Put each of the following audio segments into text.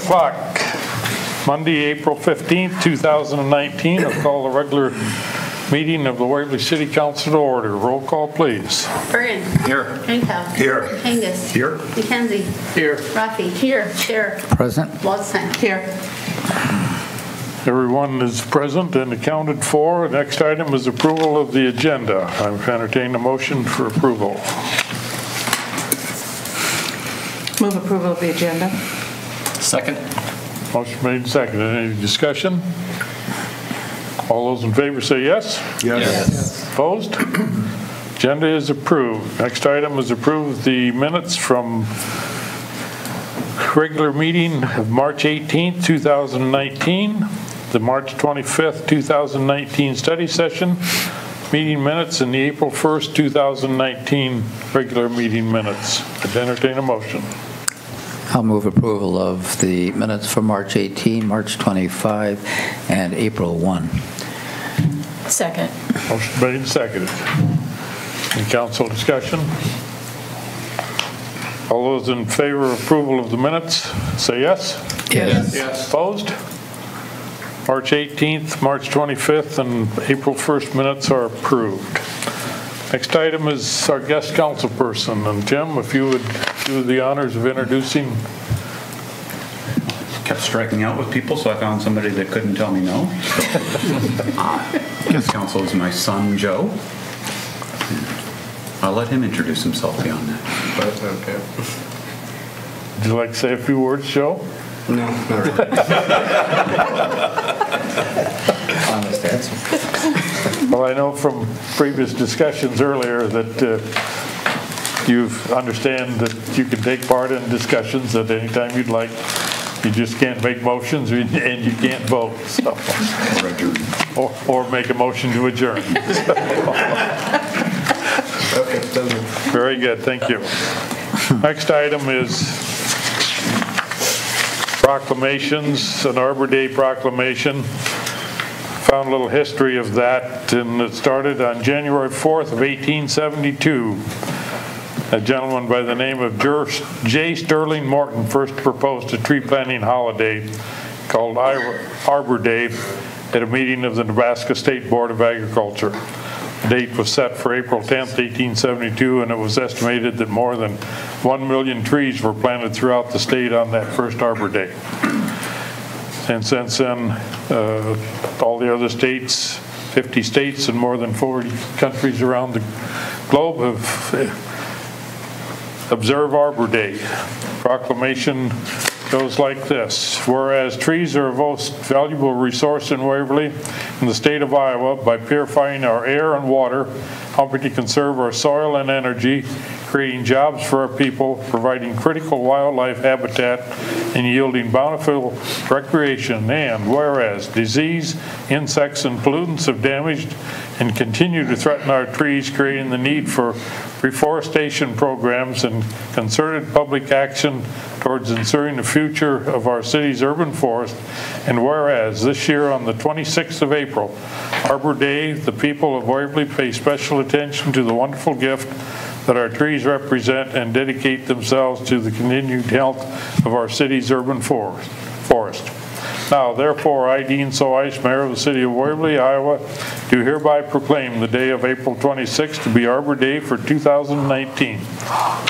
o'clock, Monday, April 15th, 2019. I'll call the regular meeting of the Waverly City Council to order. Roll call, please. Bergen. Here. Henkow. Here. Angus. Here. McKenzie. Here. Rafi. Here. Sheriff. Present. Waldstein. Here. Everyone is present and accounted for. The next item is approval of the agenda. I entertain a motion for approval. Move approval of the agenda. Second. Motion made and seconded. Any discussion? All those in favor say yes. Yes. Opposed? Agenda is approved. Next item is approve the minutes from regular meeting of March 18th, 2019, the March 25th, 2019 study session, meeting minutes, and the April 1st, 2019 regular meeting minutes. I'd entertain a motion. I'll move approval of the minutes for March 18, March 25, and April 1. Second. Motion made and seconded. Any council discussion? All those in favor of approval of the minutes, say yes. Yes. Yes. Opposed? March 18th, March 25th, and April 1st minutes are approved. Next item is our guest council person. And Tim, if you would do the honors of introducing. Kept striking out with people, so I found somebody that couldn't tell me no. Guest council is my son, Joe. I'll let him introduce himself beyond that. That's okay. Would you like to say a few words, Joe? No, not really. Honest answer. Well, I know from previous discussions earlier that you understand that you can take part in discussions at any time you'd like. You just can't make motions and you can't vote. So. Or make a motion to adjourn. Okay, done. Very good, thank you. Next item is proclamations, an Arbor Day proclamation. Found a little history of that, and it started on January 4th of 1872. A gentleman by the name of J. Sterling Morton first proposed a tree planting holiday called Arbor Day at a meeting of the Nebraska State Board of Agriculture. The date was set for April 10th, 1872, and it was estimated that more than 1 million trees were planted throughout the state on that first Arbor Day. And since then, all the other states, 50 states and more than 40 countries around the globe have observed Arbor Day. Proclamation goes like this. Whereas trees are a most valuable resource in Waverly in the state of Iowa by purifying our air and water, helping to conserve our soil and energy, creating jobs for our people, providing critical wildlife habitat, and yielding bountiful recreation. And whereas disease, insects, and pollutants have damaged and continue to threaten our trees, creating the need for reforestation programs and concerted public action towards ensuring the future of our city's urban forest. And whereas this year on the 26th of April, Arbor Day, the people of Waverly pay special attention to the wonderful gift that our trees represent and dedicate themselves to the continued health of our city's urban forest. Now, therefore, I, Dean Soish, Mayor of the City of Waverly, Iowa, do hereby proclaim the day of April 26th to be Arbor Day for 2019.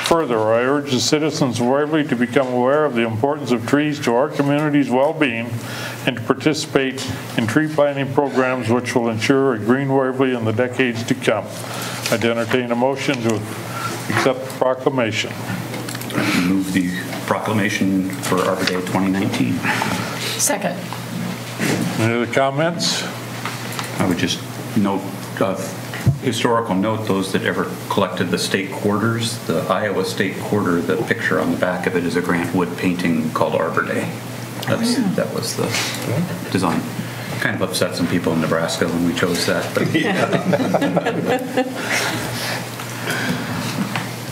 Further, I urge the citizens of Waverly to become aware of the importance of trees to our community's well-being and to participate in tree planting programs which will ensure a green Waverly in the decades to come. I'd entertain a motion to accept the proclamation. Move the proclamation for Arbor Day 2019. Second. Any other comments? I would just note, historical note, those that ever collected the state quarters, the Iowa State Quarter, the picture on the back of it is a Grant Wood painting called Arbor Day. That was the design. Kind of upset some people in Nebraska when we chose that. But.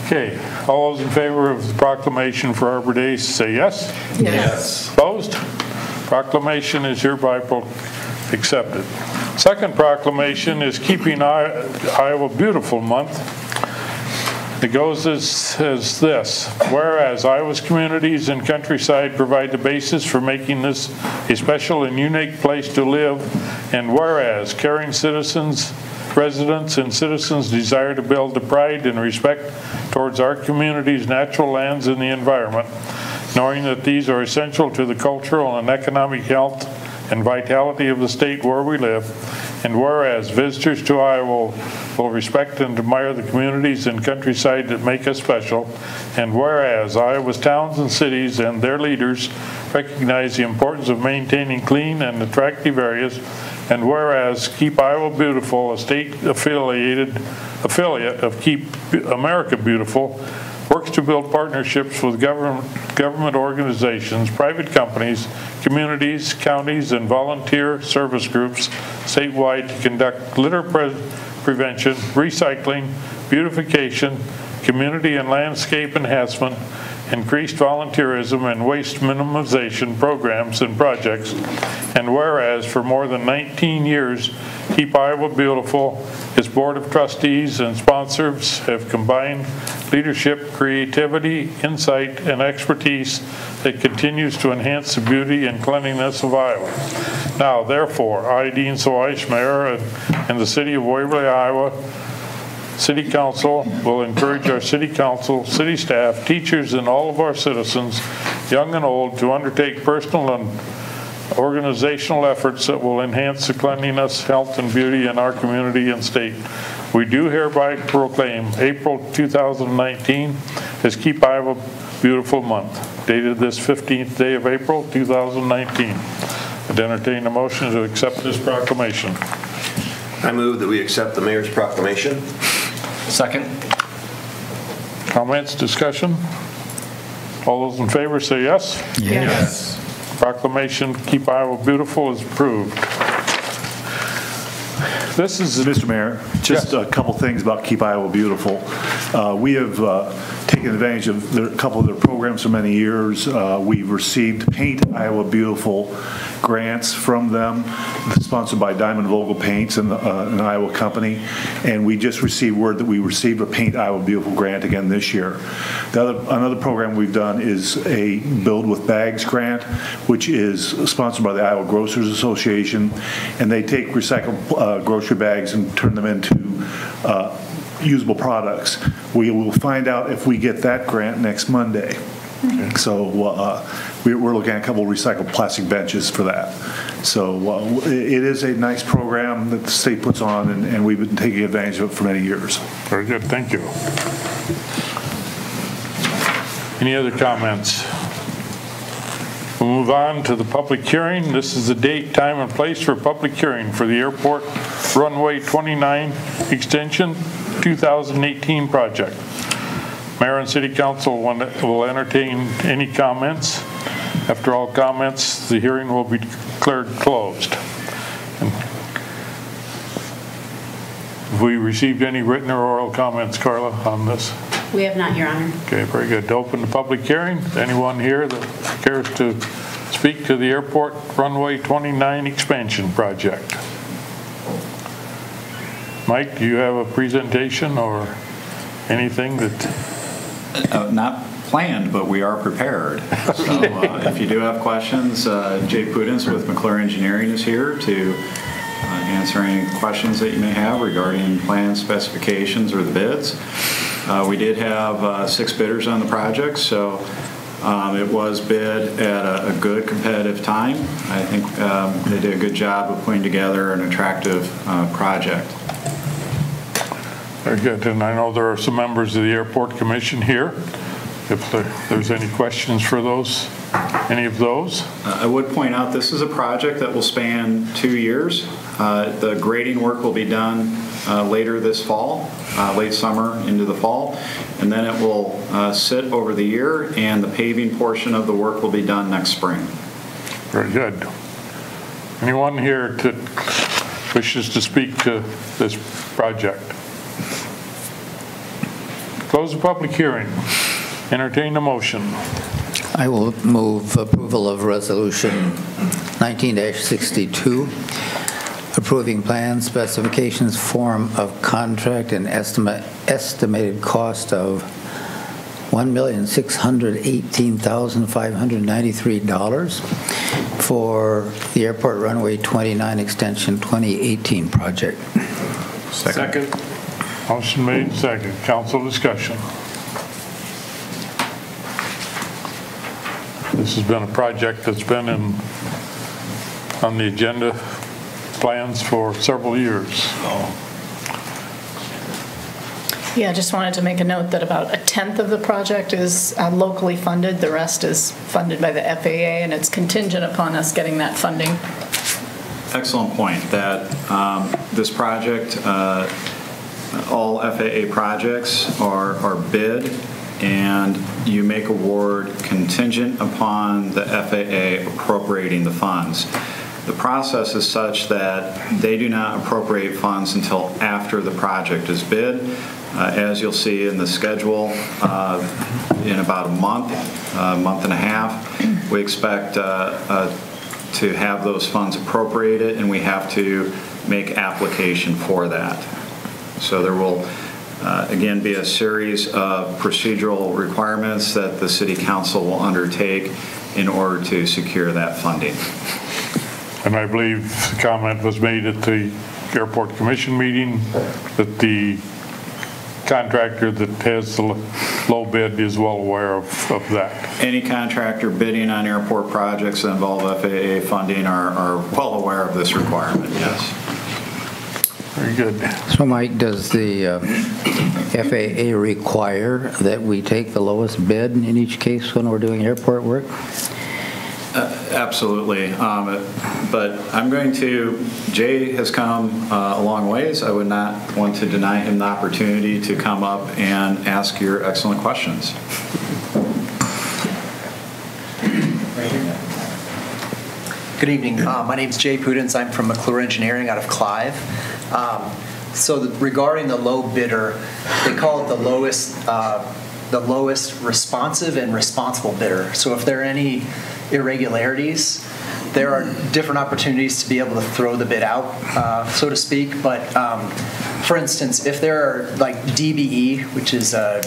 Okay, all those in favor of the proclamation for Arbor Day say yes. Yes. Opposed? Proclamation is hereby accepted. Second proclamation is Keeping Iowa Beautiful Month. It goes as this: whereas Iowa's communities and countryside provide the basis for making this a special and unique place to live, and whereas caring citizens, residents, and citizens desire to build the pride and respect towards our community's natural lands and the environment, knowing that these are essential to the cultural and economic health and vitality of the state where we live, and whereas visitors to Iowa will respect and admire the communities and countryside that make us special, and whereas Iowa's towns and cities and their leaders recognize the importance of maintaining clean and attractive areas, and whereas Keep Iowa Beautiful, a state affiliate of Keep America Beautiful, works to build partnerships with government organizations, private companies, communities, counties, and volunteer service groups statewide to conduct litter prevention, recycling, beautification, community and landscape enhancement, increased volunteerism, and waste minimization programs and projects. And whereas for more than 19 years, Keep Iowa Beautiful, its board of trustees and sponsors have combined leadership, creativity, insight, and expertise that continues to enhance the beauty and cleanliness of Iowa. Now, therefore, I, Dean Soish, Mayor, and the City of Waverly, Iowa, City Council will encourage our City Council, city staff, teachers, and all of our citizens, young and old, to undertake personal and organizational efforts that will enhance the cleanliness, health, and beauty in our community and state. We do hereby proclaim April 2019 as Keep Iowa Beautiful Month, dated this 15th day of April 2019. I'd entertain a motion to accept this proclamation. I move that we accept the mayor's proclamation. Second. Comments, discussion? All those in favor say yes. Yes. Proclamation Keep Iowa Beautiful is approved. This is Mr. Mayor, just a couple things about Keep Iowa Beautiful. We have taken advantage of a couple of their programs for many years. We've received Paint Iowa Beautiful grants from them, sponsored by Diamond Vogel Paints and an Iowa company, and we just received word that we received a Paint Iowa Beautiful grant again this year. Another program we've done is a Build with Bags grant, which is sponsored by the Iowa Grocers Association, and they take recycled grocery bags and turn them into usable products. We will find out if we get that grant next Monday. So we're looking at a couple of recycled plastic benches for that. So it is a nice program that the state puts on, and we've been taking advantage of it for many years. very good, thank you. Any other comments? We'll move on to the public hearing. This is the date, time, and place for public hearing for the airport runway 29 extension 2018 project. Mayor and City Council will entertain any comments. After all comments, the hearing will be declared closed. Have we received any written or oral comments, Carla, on this? We have not, Your Honor. Okay, very good. To open the public hearing, anyone here that cares to speak to the airport runway 29 expansion project? Mike, do you have a presentation or anything that? Not planned, but we are prepared. So if you do have questions, Jay Pudens with McClure Engineering is here to answer any questions that you may have regarding plan specifications or the bids. We did have 6 bidders on the project, so it was bid at a good competitive time. I think they did a good job of putting together an attractive project. Very good. And I know there are some members of the Airport Commission here. If there's any questions for those, any of those? I would point out this is a project that will span 2 years. The grading work will be done later this fall, late summer into the fall, and then it will sit over the year, and the paving portion of the work will be done next spring. Very good. Anyone here that wishes to speak to this project? Close the public hearing. Entertain a motion. I will move approval of Resolution 19-62, approving plans, specifications, form of contract, and estimated cost of $1,618,593 for the Airport Runway 29 Extension 2018 project. Second. Motion made, second. Council discussion. This has been a project that's been on the agenda plans for several years. Yeah, just wanted to make a note that about a tenth of the project is locally funded. The rest is funded by the FAA, and it's contingent upon us getting that funding. Excellent point, that this project, all FAA projects are bid, and you make award contingent upon the FAA appropriating the funds. The process is such that they do not appropriate funds until after the project is bid. As you'll see in the schedule, in about a month and a half, we expect to have those funds appropriated, and we have to make application for that. So there will, again, be a series of procedural requirements that the City Council will undertake in order to secure that funding. And I believe the comment was made at the Airport Commission meeting that the contractor that has the low bid is well aware of that. Any contractor bidding on airport projects that involve FAA funding are well aware of this requirement, yes. Very good. So, Mike, does the FAA require that we take the lowest bid in each case when we're doing airport work? Absolutely. But I'm going to, Jay has come a long ways. I would not want to deny him the opportunity to come up and ask your excellent questions. Good evening. My name is Jay Pudens. I'm from McClure Engineering out of Clive. Regarding the low bidder, they call it the lowest responsive and responsible bidder. So if there are any irregularities, there are different opportunities to be able to throw the bid out, so to speak. But for instance, if there are like DBE, which is a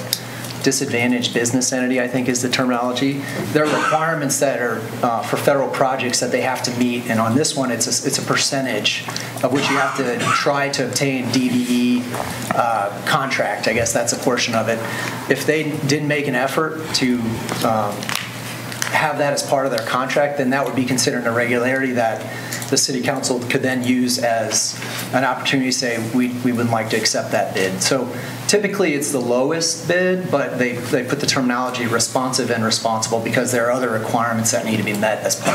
disadvantaged business entity, I think is the terminology, there are requirements that are for federal projects that they have to meet. And on this one, it's a percentage of which you have to try to obtain DBE contract. I guess that's a portion of it. If they didn't make an effort to have that as part of their contract, then that would be considered an irregularity that the City Council could then use as an opportunity to say, we wouldn't like to accept that bid. So typically it's the lowest bid, but they put the terminology responsive and responsible because there are other requirements that need to be met as part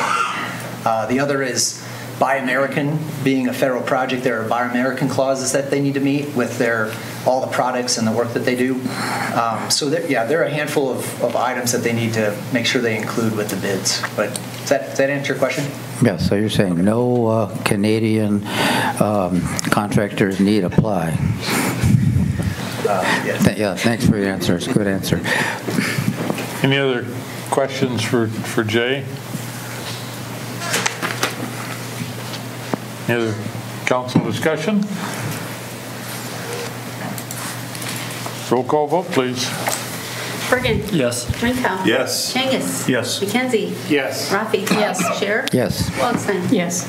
of it. The other is Buy American. Being a federal project, there are Buy American clauses that they need to meet with all the products and the work that they do. So there are a handful of items that they need to make sure they include with the bids. But does that answer your question? Yeah, so you're saying no Canadian contractors need apply. Yes. Yeah, thanks for your answer. It's a good answer. Any other questions for Jay? Any other council discussion? Roll call vote, please. Bergen. Yes. Drinkow. Yes. Kangas. Yes. McKenzie. Yes. Rafi. Yes. Scher. Yes. Waldstein. Yes.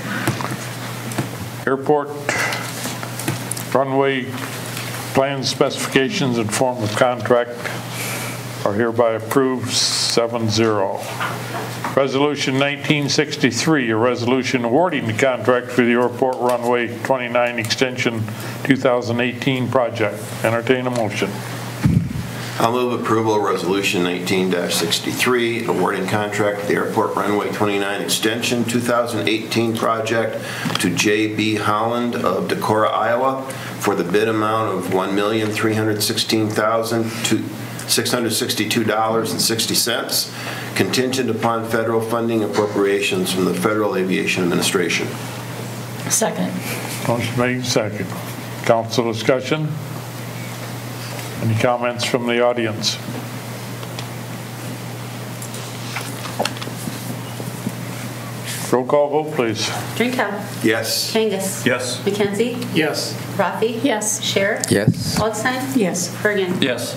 Airport runway plans, specifications, and form of contract are hereby approved 7-0. Resolution 1963, a resolution awarding the contract for the Airport Runway 29 Extension 2018 project. Entertain a motion. I'll move approval of Resolution 19-63, awarding contract for the Airport Runway 29 Extension 2018 project to J.B. Holland of Decorah, Iowa, for the bid amount of $1,316,662.60, contingent upon federal funding appropriations from the Federal Aviation Administration. Second. Motion made, second. Council discussion? Any comments from the audience? Roll call vote, please. Drinkow. Yes. Kangas. Yes. McKenzie. Yes. Rafi. Yes. Sher. Yes. Waldstein. Yes. Bergen. Yes.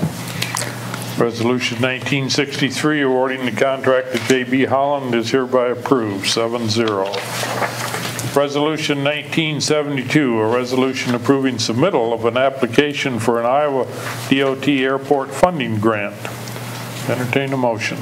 Resolution 1963 awarding the contract to J.B. Holland is hereby approved, 7-0. Resolution 1972, a resolution approving submittal of an application for an Iowa DOT airport funding grant. Entertain a motion.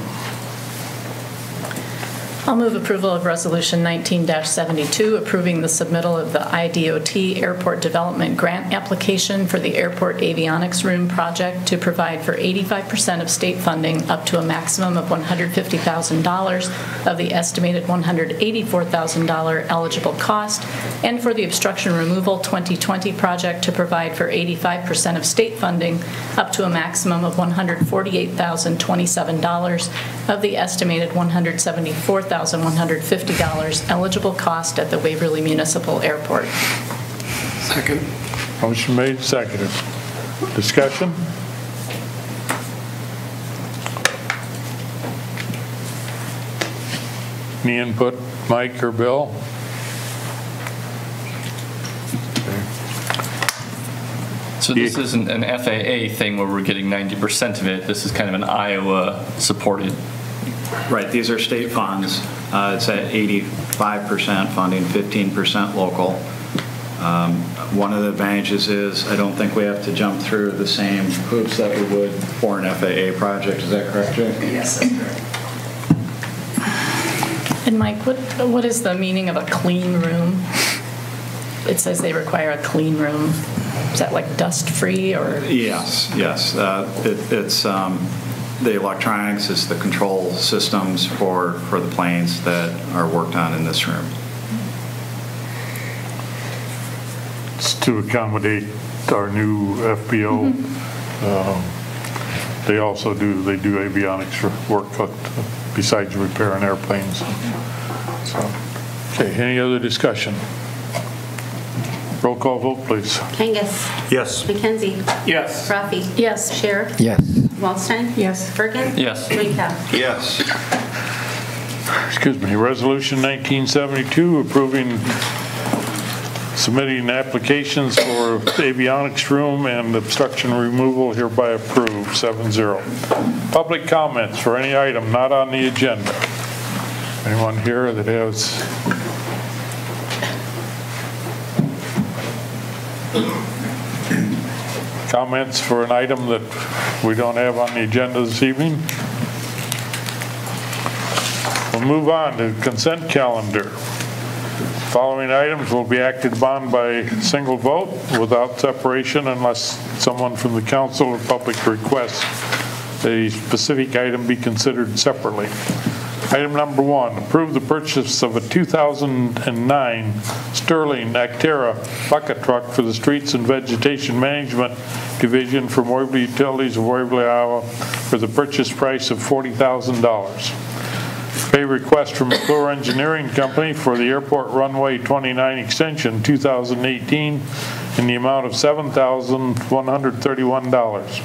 I'll move approval of Resolution 19-72, approving the submittal of the IDOT Airport Development Grant application for the Airport Avionics Room project to provide for 85% of state funding up to a maximum of $150,000 of the estimated $184,000 eligible cost, and for the Obstruction Removal 2020 project to provide for 85% of state funding up to a maximum of $148,027 of the estimated $174,150 eligible cost at the Waverly Municipal Airport. Second. Motion made, seconded. Discussion? Any input, Mike or Bill? So this isn't an FAA thing where we're getting 90% of it. This is kind of an Iowa supported. Right, these are state funds. It's at 85% funding, 15% local. One of the advantages is I don't think we have to jump through the same hoops that we would for an FAA project. Is that correct, Jay? Yes, that's correct. And Mike, what is the meaning of a clean room? It says they require a clean room. Is that like dust-free or? Yes. It's the electronics is the control systems for the planes that are worked on in this room. It's to accommodate our new FBO. They also do avionics work besides repairing airplanes. So, okay, any other discussion? Roll call vote, please. Kangas. Yes. McKenzie. Yes. Rafi. Yes. Sher. Yes. Waldstein. Yes. Bergen. Yes. Drinkow. Yes. Excuse me, Resolution 1972 approving submitting applitions for avionics room and obstruction removal hereby approved, 7-0. Public comments for any item not on the agenda. Anyone here that has comments for an item that we don't have on the agenda this evening? We'll move on to the consent calendar. Following items will be acted upon by single vote without separation unless someone from the council or public requests a specific item be considered separately. Item number 1, approve the purchase of a 2009 Sterling Actera bucket truck for the Streets and Vegetation Management Division from Waverly Utilities of Waverly, Iowa for the purchase price of $40,000. Pay request from McClure Engineering Company for the Airport Runway 29 Extension 2018 in the amount of $7,131.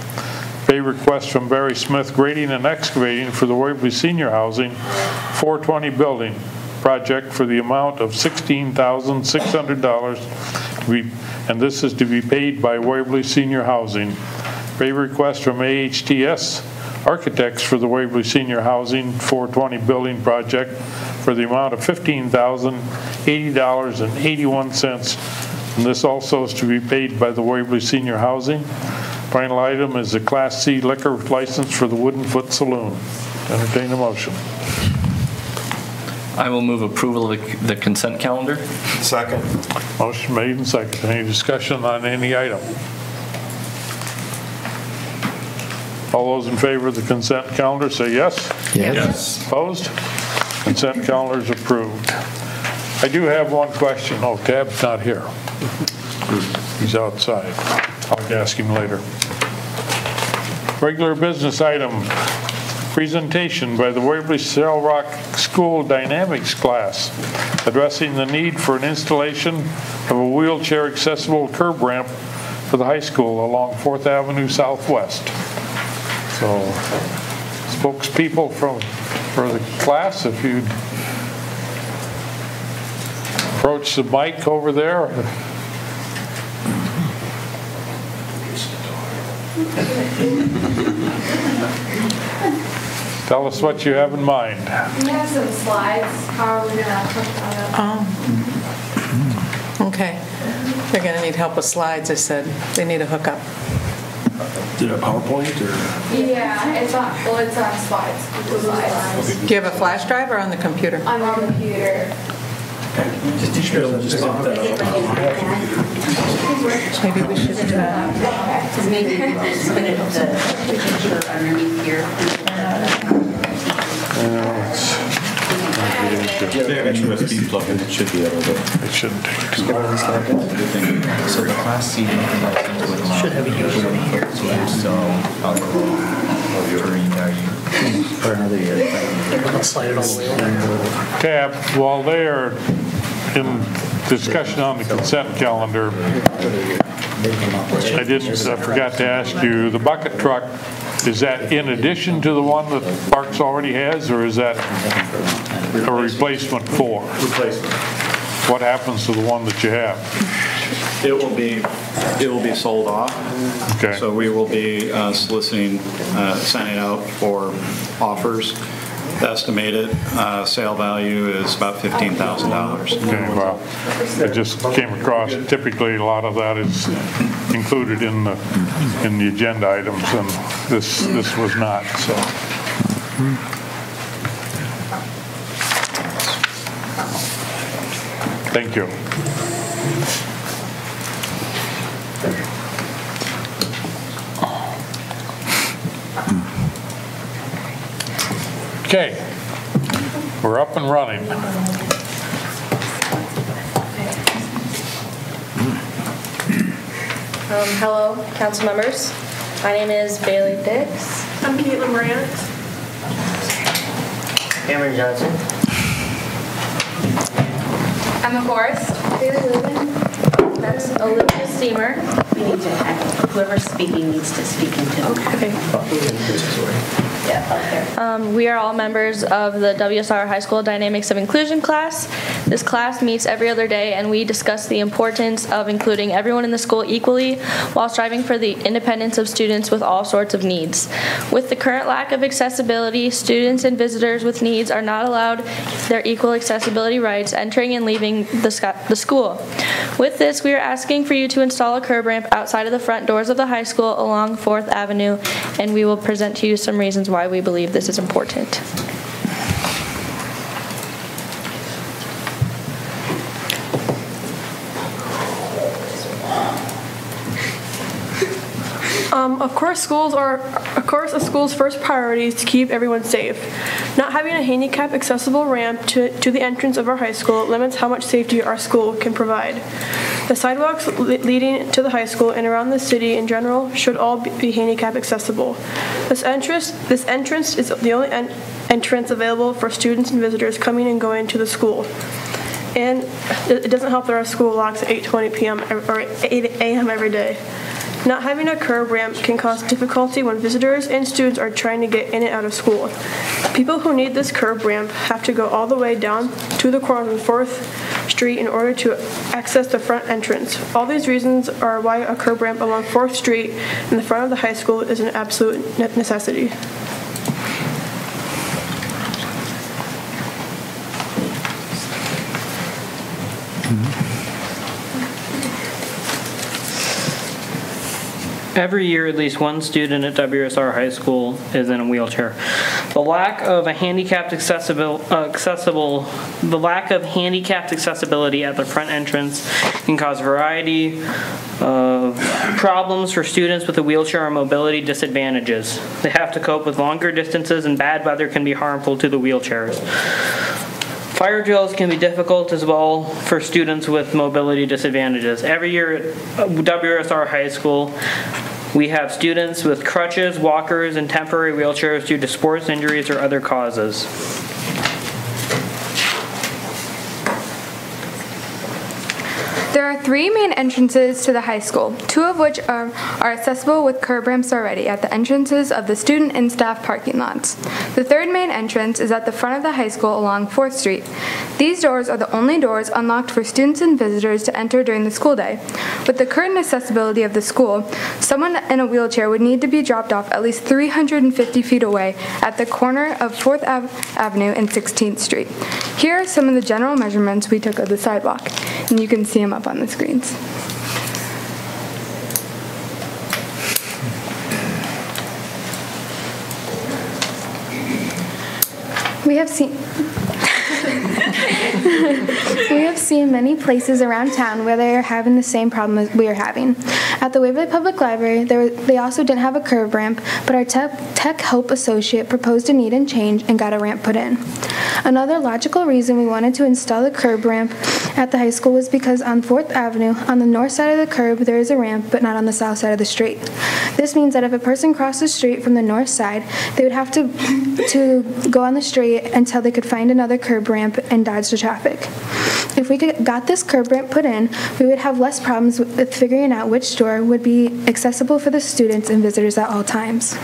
Pay request from Barry Smith Grading and Excavating for the Waverly Senior Housing 420 Building project for the amount of $16,600, and this is to be paid by Waverly Senior Housing. Pay request from AHTS Architects for the Waverly Senior Housing 420 Building project for the amount of $15,080.81, and this also is to be paid by the Waverly Senior Housing. Final item is a Class C liquor license for the Wooden Foot Saloon. Entertain a motion. I will move approval of the consent calendar. Second. Motion made and seconded. Any discussion on any item? All those in favor of the consent calendar say yes. Yes. Opposed? Consent calendar is approved. I do have one question. Oh, Tab's not here. He's outside. I'll ask him later. Regular business item, presentation by the Waverly Shell Rock School Dynamics class, addressing the need for an installation of a wheelchair accessible curb ramp for the high school along 4th Avenue Southwest. So, spokespeople for the class, if you'd approach the mic over there. Tell us what you have in mind. We have some slides. How are we going to put that up? Okay. They're going to need help with slides, I said. They need a hookup. Is it a PowerPoint or? Yeah, it's on slides. Google Slides. Do you have a flash drive or on the computer? On the computer. Just pop that up. Maybe we should Because maybe spin it the picture underneath here. If they have a USB plug-in, it should be able to. It shouldn't take too So the Class C license would allow should have a USB here. So I'll go. For another year. Slide it all the way over. Okay, while they are in discussion on the consent calendar, I forgot to ask you, the bucket truck, is that in addition to the one that Parks already has, or is that a replacement for? Replacement. What happens to the one that you have? It will be sold off. Okay. So we will be soliciting, sending out for offers. The estimated sale value is about $15,000. Okay, well, I just came across, typically a lot of that is included in the agenda items, and this was not, so. Thank you. Okay, we're up and running. Hello, council members. My name is Bailey Dix. I'm Caitlin Brandt. Cameron Johnson. Emma Forrest. Bailey Lubin. That's Olivia Steamer. We need to have, whoever's speaking needs to speak into. Okay. We are all members of the WSR High School Dynamics of Inclusion class. This class meets every other day, and we discuss the importance of including everyone in the school equally while striving for the independence of students with all sorts of needs. With the current lack of accessibility, students and visitors with needs are not allowed their equal accessibility rights entering and leaving the school. With this, we are asking for you to install a curb ramp outside of the front doors of the high school along 4th Avenue, and we will present to you some reasons why we believe this is important. Of course, a school's first priority is to keep everyone safe. Not having a handicap accessible ramp to the entrance of our high school limits how much safety our school can provide. The sidewalks leading to the high school and around the city in general should all be handicap accessible. This entrance is the only entrance available for students and visitors coming and going to the school. And it doesn't help that our school locks at 8:20 p.m. or 8 a.m. every day. Not having a curb ramp can cause difficulty when visitors and students are trying to get in and out of school. People who need this curb ramp have to go all the way down to the corner of 4th Street in order to access the front entrance. All these reasons are why a curb ramp along 4th Street in the front of the high school is an absolute necessity. Every year, at least one student at WSR High School is in a wheelchair. The lack of handicapped accessibility at the front entrance can cause a variety of problems for students with a wheelchair or mobility disadvantages. They have to cope with longer distances, and bad weather can be harmful to the wheelchairs. Fire drills can be difficult as well for students with mobility disadvantages. Every year at WSR High School, we have students with crutches, walkers, and temporary wheelchairs due to sports injuries or other causes. There are 3 main entrances to the high school, 2 of which are accessible with curb ramps already at the entrances of the student and staff parking lots. The 3rd main entrance is at the front of the high school along 4th Street. These doors are the only doors unlocked for students and visitors to enter during the school day. With the current accessibility of the school, someone in a wheelchair would need to be dropped off at least 350 feet away at the corner of 4th Avenue and 16th Street. Here are some of the general measurements we took of the sidewalk, and you can see them up on the screens. We have seen many places around town where they are having the same problem as we are having. At the Waverly Public Library, they also didn't have a curb ramp, but our tech help associate proposed a need and change and got a ramp put in. Another logical reason we wanted to install a curb ramp at the high school was because on 4th Avenue, on the north side of the curb, there is a ramp, but not on the south side of the street. This means that if a person crossed the street from the north side, they would have to go on the street until they could find another curb ramp and dodge the traffic. If we got this curb ramp put in, we would have less problems with figuring out which door would be accessible for the students and visitors at all times.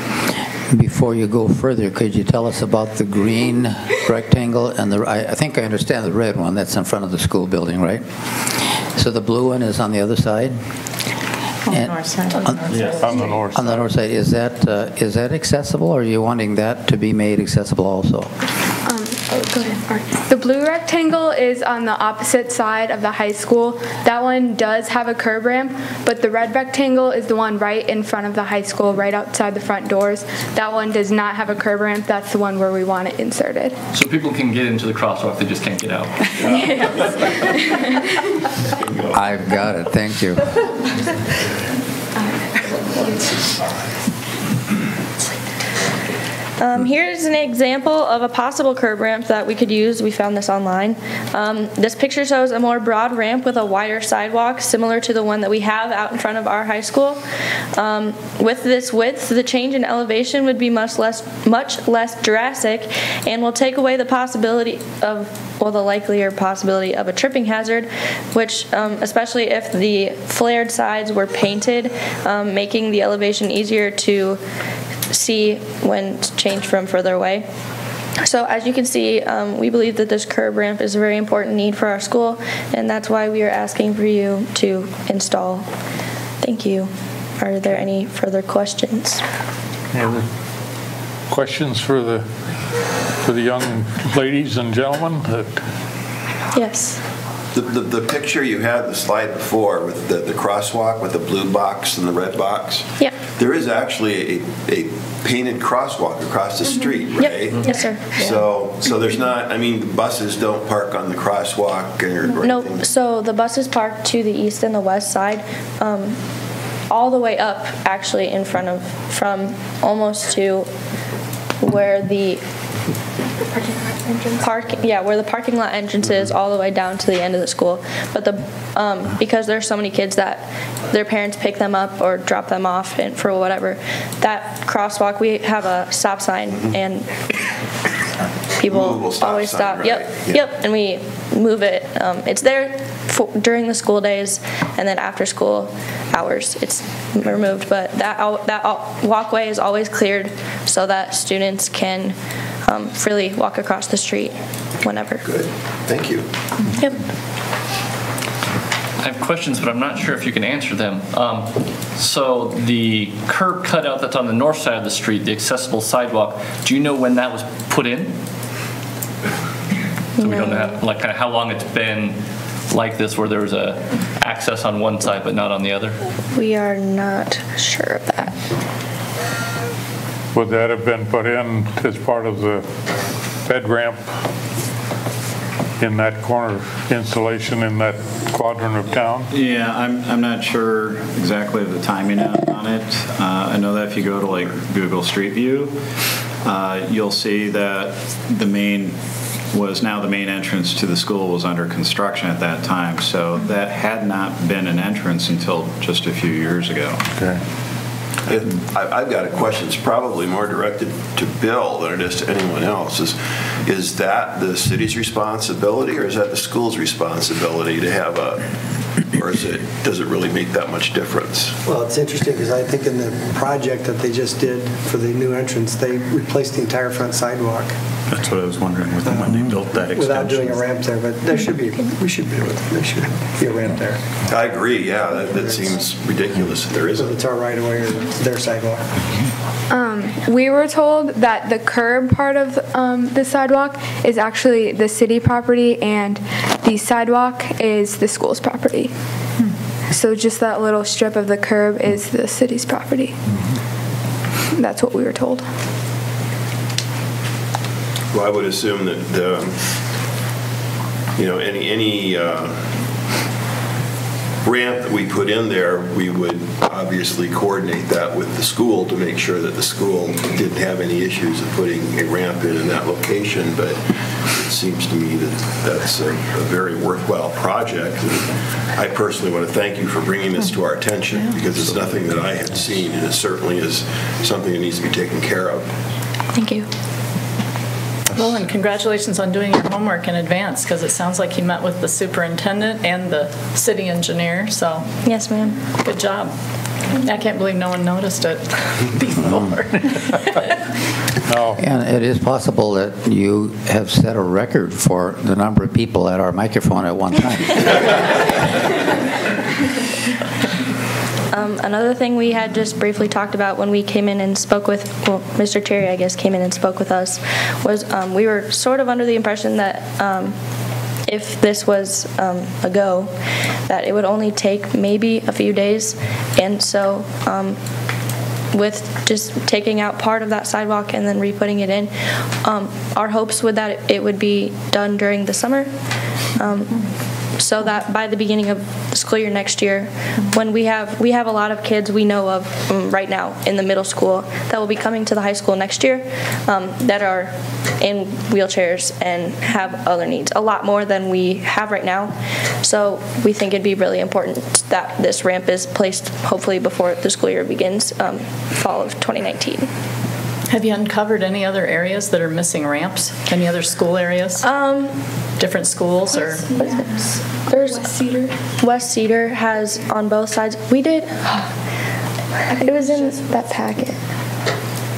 Before you go further, could you tell us about the green rectangle and I think I understand the red one that's in front of the school building, right? So the blue one is on the other side? On the north side. On the north side. On the north side. Is that accessible, or are you wanting that to be made accessible also? Go ahead. All right. The blue rectangle is on the opposite side of the high school. That one does have a curb ramp, but the red rectangle is the one right in front of the high school, right outside the front doors. That one does not have a curb ramp. That's the one where we want it inserted. So people can get into the crosswalk, they just can't get out. I've got it. Thank you. Here's an example of a possible curb ramp that we could use. We found this online. This picture shows a more broad ramp with a wider sidewalk, similar to the one that we have out in front of our high school. With this width, the change in elevation would be much less drastic, and will take away the possibility of, well, the likelier possibility of a tripping hazard, which, especially if the flared sides were painted, making the elevation easier to see when changed from further away. So as you can see, we believe that this curb ramp is a very important need for our school, and that's why we are asking for you to install. Thank you. Are there any further questions? Any other questions for the young ladies and gentlemen? Yes. The picture you had, the slide before, with the crosswalk with the blue box and the red box. Yeah. There is actually a painted crosswalk across the street, right? Yep. Yes, sir. So there's not, I mean, buses don't park on the crosswalk or No, anything? so the buses park to the east and the west side, all the way up, actually, in front of, from almost to where the where the parking lot entrance is, all the way down to the end of the school. But because there's so many kids that their parents pick them up or drop them off and for whatever, that crosswalk, we have a stop sign, and people always stop. Right? Yep, and we move it. It's there during the school days, and then after school hours it's removed. But that walkway is always cleared so that students can freely walk across the street whenever. Good. Thank you. Yep. I have questions, but I'm not sure if you can answer them. So the curb cutout that's on the north side of the street, the accessible sidewalk, do you know when that was put in? So we don't have, like, kind of how long it's been like this, where there was a access on one side but not on the other? We are not sure of that. Would that have been put in as part of the bed ramp in that corner installation in that quadrant of town? Yeah, I'm not sure exactly of the timing on it. I know that if you go to like Google Street View, you'll see that the main entrance to the school was under construction at that time. So that had not been an entrance until just a few years ago. Okay. I've got a question. It's probably more directed to Bill than it is to anyone else. is that the city's responsibility or is that the school's responsibility to have or does it really make that much difference? Well, it's interesting because I think in the project that they just did for the new entrance, they replaced the entire front sidewalk. That's what I was wondering with them when they built that extension. Without doing a ramp there, but there should be, there should be a ramp there. I agree, yeah, that seems ridiculous if there isn't. So it's our right of way or their sidewalk. We were told that the curb part of the sidewalk is actually the city property and the sidewalk is the school's property. So just that little strip of the curb is the city's property. That's what we were told. Well, I would assume that any ramp that we put in there, we would obviously coordinate that with the school to make sure that the school didn't have any issues of putting a ramp in that location. But it seems to me that that's a very worthwhile project. And I personally want to thank you for bringing this to our attention because it's nothing that I had seen, and it certainly is something that needs to be taken care of. Thank you. Well, and congratulations on doing your homework in advance, because it sounds like you met with the superintendent and the city engineer, so. Yes, ma'am. Good job. I can't believe no one noticed it before. No. And it is possible that you have set a record for the number of people at our microphone at one time. Another thing we had just briefly talked about when we came in and spoke with, well, Mr. Terry, I guess, came in and spoke with us, was we were sort of under the impression that if this was a go, that it would only take maybe a few days. And so with just taking out part of that sidewalk and then re-putting it in, our hopes would that it would be done during the summer. So that by the beginning of the school year next year, when we have a lot of kids we know of right now in the middle school that will be coming to the high school next year that are in wheelchairs and have other needs, a lot more than we have right now. So we think it'd be really important that this ramp is placed hopefully before the school year begins, fall of 2019. Have you uncovered any other areas that are missing ramps? Any other school areas? Different schools or? There's West Cedar. West Cedar has on both sides. We did. It was in that packet.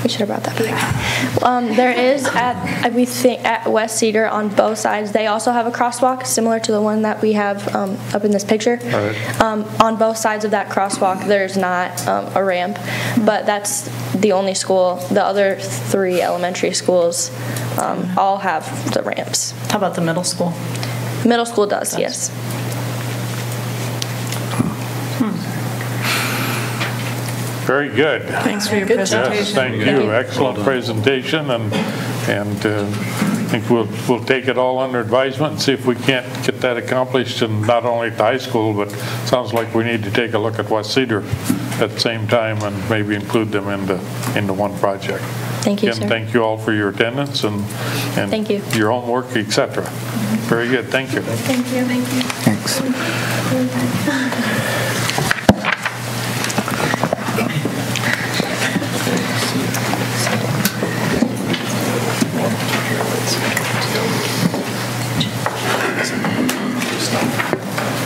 We should have brought that back. There is at West Cedar on both sides. They also have a crosswalk similar to the one that we have up in this picture. Right. On both sides of that crosswalk, there's not a ramp, but that's the only school. The other 3 elementary schools all have the ramps. How about the middle school? Middle school does, yes. Very good. Thanks for your presentation. Yes, thank you. Excellent presentation, and I think we'll take it all under advisement and see if we can't get that accomplished, and not only at the high school, but it sounds like we need to take a look at West Cedar at the same time and maybe include them into one project. Thank you, Again, sir. thank you all for your attendance and thank you. Your homework, etc. Very good. Thank you. Thank you. Thank you. Thanks.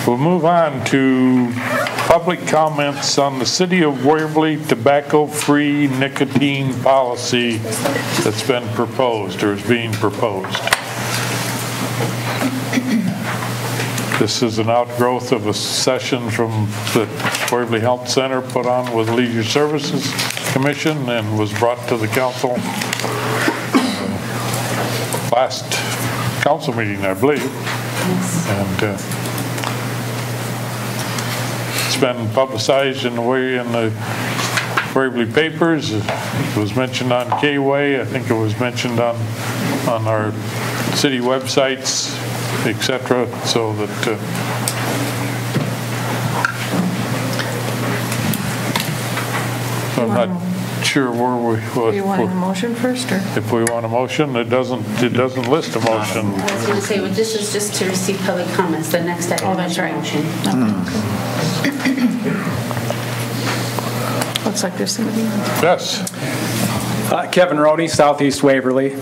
We'll move on to public comments on the City of Waverly tobacco-free nicotine policy that's been proposed or is being proposed. This is an outgrowth of a session from the Waverly Health Center put on with Leisure Services Commission and was brought to the council last council meeting, I believe. And it's been publicized in the Waverly papers. It was mentioned on K-Way. I think it was mentioned on our city websites, etc. So that I'm not sure where we. Do you want a motion first, or? If we want a motion, it doesn't list a motion. I was going to say, well, this is just to receive public comments. The next item is a motion. Looks like there's somebody. Yes. Kevin Rohde, Southeast Waverly.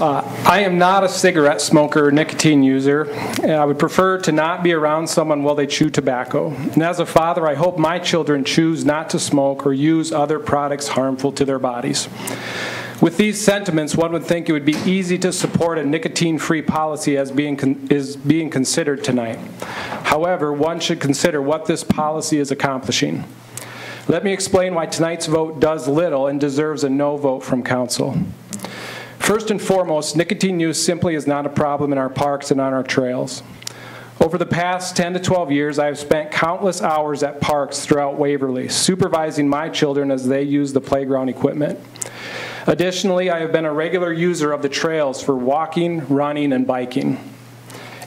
I am not a cigarette smoker or nicotine user, and I would prefer to not be around someone while they chew tobacco. And as a father, I hope my children choose not to smoke or use other products harmful to their bodies. With these sentiments, one would think it would be easy to support a nicotine-free policy as being considered tonight. However, one should consider what this policy is accomplishing. Let me explain why tonight's vote does little and deserves a no vote from council. First and foremost, nicotine use simply is not a problem in our parks and on our trails. Over the past 10 to 12 years, I have spent countless hours at parks throughout Waverly, supervising my children as they use the playground equipment. Additionally, I have been a regular user of the trails for walking, running, and biking.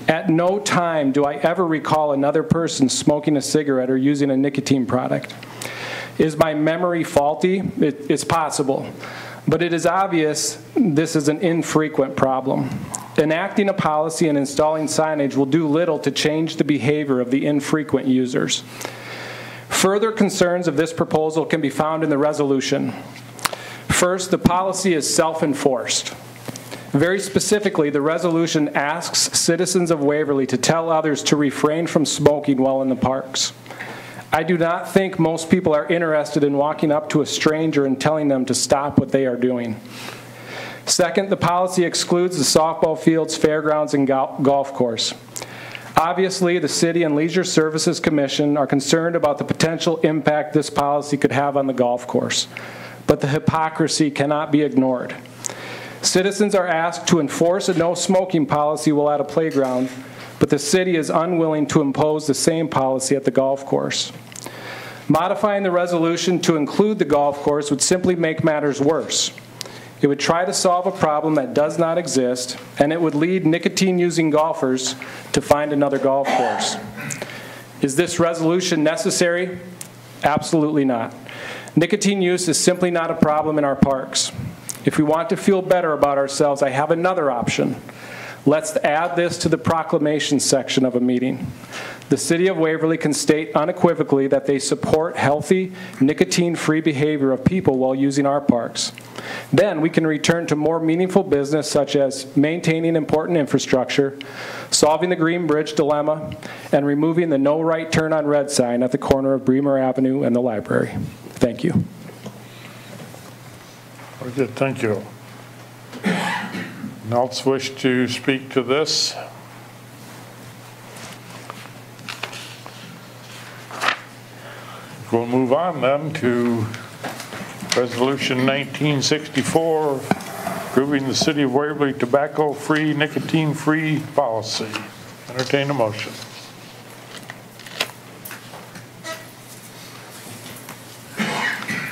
At no time do I ever recall another person smoking a cigarette or using a nicotine product. Is my memory faulty? It's possible. But it is obvious this is an infrequent problem. Enacting a policy and installing signage will do little to change the behavior of the infrequent users. Further concerns of this proposal can be found in the resolution. First, the policy is self-enforced. Very specifically, the resolution asks citizens of Waverly to tell others to refrain from smoking while in the parks. I do not think most people are interested in walking up to a stranger and telling them to stop what they are doing. Second, the policy excludes the softball fields, fairgrounds, and golf course. Obviously, the City and Leisure Services Commission are concerned about the potential impact this policy could have on the golf course, but the hypocrisy cannot be ignored. Citizens are asked to enforce a no smoking policy while at a playground, but the city is unwilling to impose the same policy at the golf course. Modifying the resolution to include the golf course would simply make matters worse. It would try to solve a problem that does not exist, and it would lead nicotine-using golfers to find another golf course. Is this resolution necessary? Absolutely not. Nicotine use is simply not a problem in our parks. If we want to feel better about ourselves, I have another option. Let's add this to the proclamation section of a meeting. The City of Waverly can state unequivocally that they support healthy, nicotine-free behavior of people while using our parks. Then we can return to more meaningful business such as maintaining important infrastructure, solving the Green Bridge dilemma, and removing the no right turn on red sign at the corner of Bremer Avenue and the library. Thank you. Very good, thank you. Anyone else wish to speak to this? We'll move on then to Resolution 1964, approving the City of Waverly tobacco-free, nicotine-free policy. Entertain a motion.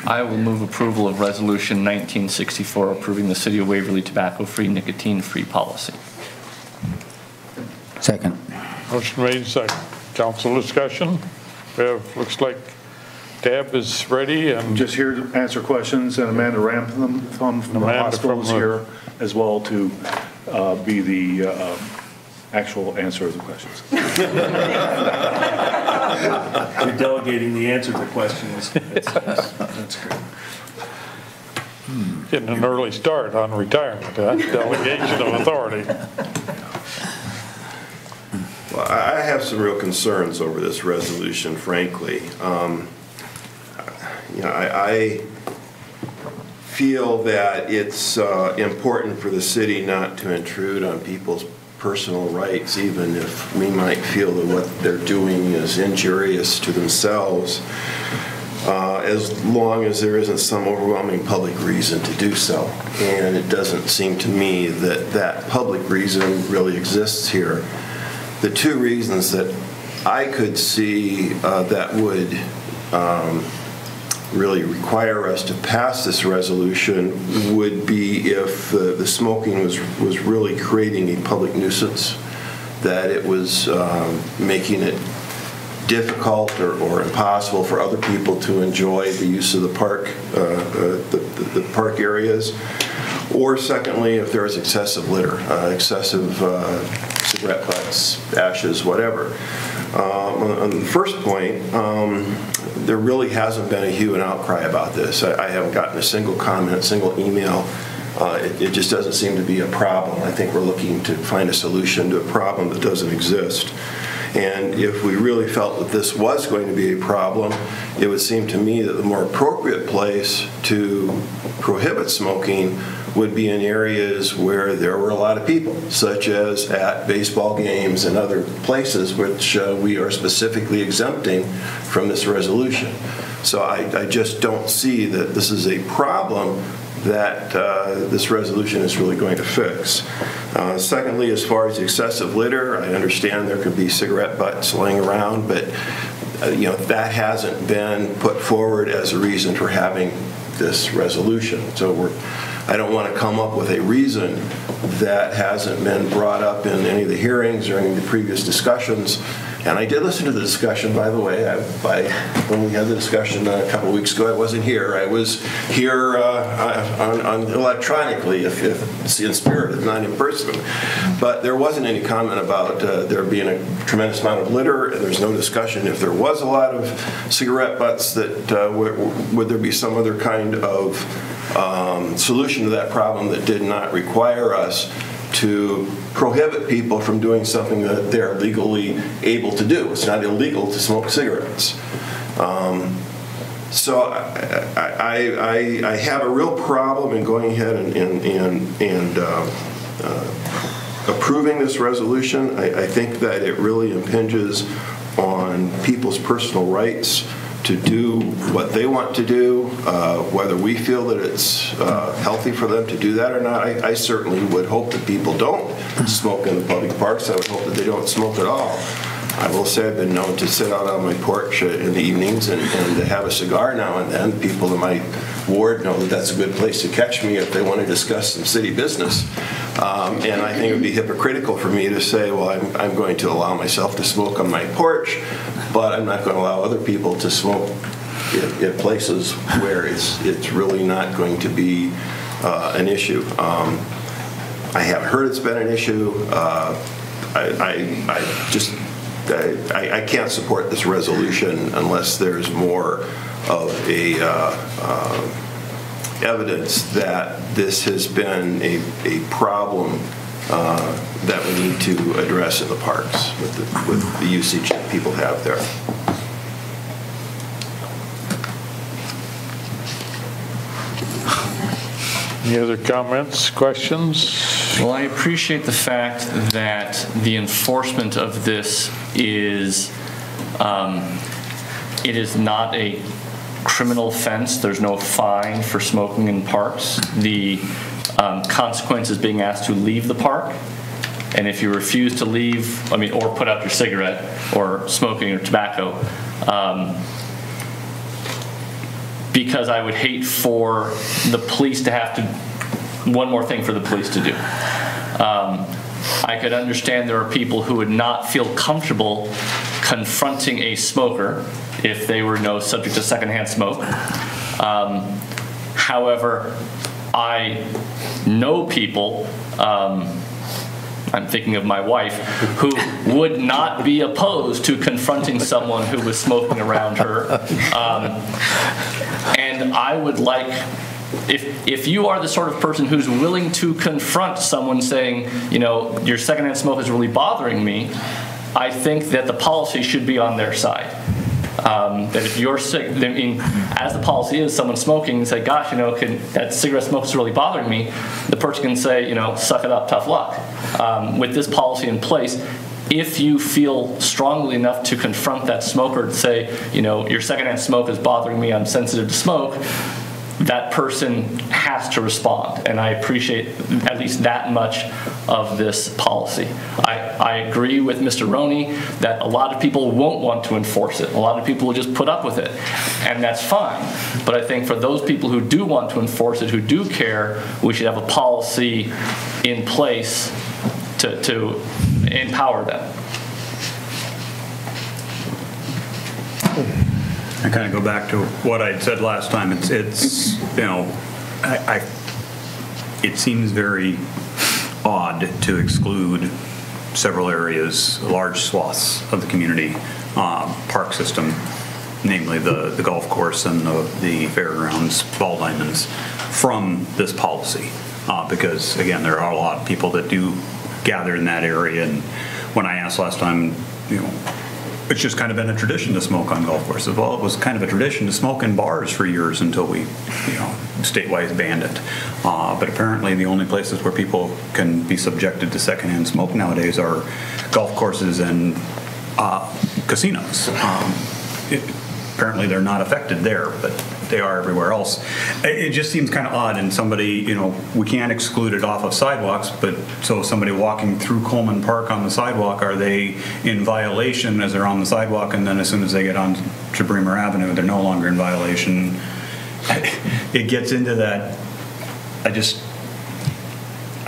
I will move approval of Resolution 1964, approving the City of Waverly tobacco-free, nicotine-free policy. Second. Motion made, second. Council discussion. We have, looks like Tab is ready and just here to answer questions, and Amanda Ramtham from the high school is here as well to be the actual answer of the questions. You're delegating the answer to the questions. That's great. Getting an early start on retirement, delegation of authority. Well, I have some real concerns over this resolution, frankly. I feel that it's important for the city not to intrude on people's personal rights, even if we might feel that what they're doing is injurious to themselves, as long as there isn't some overwhelming public reason to do so. And it doesn't seem to me that that public reason really exists here. The two reasons that I could see that would really require us to pass this resolution would be if the smoking was really creating a public nuisance, that it was making it difficult or impossible for other people to enjoy the use of the park, the park areas, or secondly, if there is excessive litter, excessive cigarette butts, ashes, whatever. On the first point, there really hasn't been a hue and outcry about this. I haven't gotten a single comment, single email It just doesn't seem to be a problem. I think we're looking to find a solution to a problem that doesn't exist. And if we really felt that this was going to be a problem, it would seem to me that the more appropriate place to prohibit smoking would be in areas where there were a lot of people, such as at baseball games and other places which we are specifically exempting from this resolution. So I just don't see that this is a problem that this resolution is really going to fix. Secondly, as far as excessive litter, I understand there could be cigarette butts laying around, but that hasn't been put forward as a reason for having this resolution. So I don't want to come up with a reason that hasn't been brought up in any of the hearings or any of the previous discussions. And I did listen to the discussion, by the way. When we had the discussion a couple of weeks ago, I wasn't here. I was here on electronically, if it's in spirit, if not in person. But there wasn't any comment about there being a tremendous amount of litter, and there's no discussion if there was a lot of cigarette butts, that would there be some other kind of solution to that problem that did not require us to prohibit people from doing something that they're legally able to do. It's not illegal to smoke cigarettes. So I have a real problem in going ahead and approving this resolution. I think that it really impinges on people's personal rights to do what they want to do, whether we feel that it's healthy for them to do that or not. I certainly would hope that people don't smoke in the public parks. I would hope that they don't smoke at all. I will say I've been known to sit out on my porch in the evenings and to have a cigar now and then. People in my ward know that that's a good place to catch me if they want to discuss some city business. And I think it would be hypocritical for me to say, well, I'm going to allow myself to smoke on my porch, but I'm not going to allow other people to smoke at places where it's really not going to be an issue. I haven't heard it's been an issue. I can't support this resolution unless there's more of a evidence that this has been a problem that we need to address in the parks with the usage that people have there. Any other comments, questions? Well, I appreciate the fact that the enforcement of this is, it is not a criminal offense. There's no fine for smoking in parks. The consequence is being asked to leave the park. And if you refuse to leave, or put out your cigarette or smoking or tobacco, because I would hate for the police to have to, one more thing for the police to do. I could understand there are people who would not feel comfortable confronting a smoker if they were subject to secondhand smoke. However, I know people, I'm thinking of my wife, who would not be opposed to confronting someone who was smoking around her. And I would like, if you are the sort of person who's willing to confront someone saying, your secondhand smoke is really bothering me, I think that the policy should be on their side. That if you're sick, as the policy is, someone smoking and say, gosh, that cigarette smoke is really bothering me, the person can say, suck it up, tough luck. With this policy in place, if you feel strongly enough to confront that smoker to say, your secondhand smoke is bothering me, I'm sensitive to smoke, that person has to respond. And I appreciate at least that much of this policy. I agree with Mr. Roney that a lot of people won't want to enforce it. A lot of people will just put up with it. And that's fine. But I think for those people who do want to enforce it, who do care, we should have a policy in place to empower them. I kind of go back to what I said last time. It seems very odd to exclude several areas, large swaths of the community park system, namely the golf course and the fairgrounds, ball diamonds, from this policy. because again, there are a lot of people that do gather in that area. And when I asked last time, it's just kind of been a tradition to smoke on golf courses. Well, it was kind of a tradition to smoke in bars for years until we, statewide banned it. But apparently the only places where people can be subjected to secondhand smoke nowadays are golf courses and casinos. Apparently they're not affected there, but they are everywhere else. It just seems kind of odd, and somebody, we can't exclude it off of sidewalks, but so somebody walking through Coleman Park on the sidewalk, are they in violation as they're on the sidewalk, and then as soon as they get on to Bremer Avenue, they're no longer in violation? It gets into that, I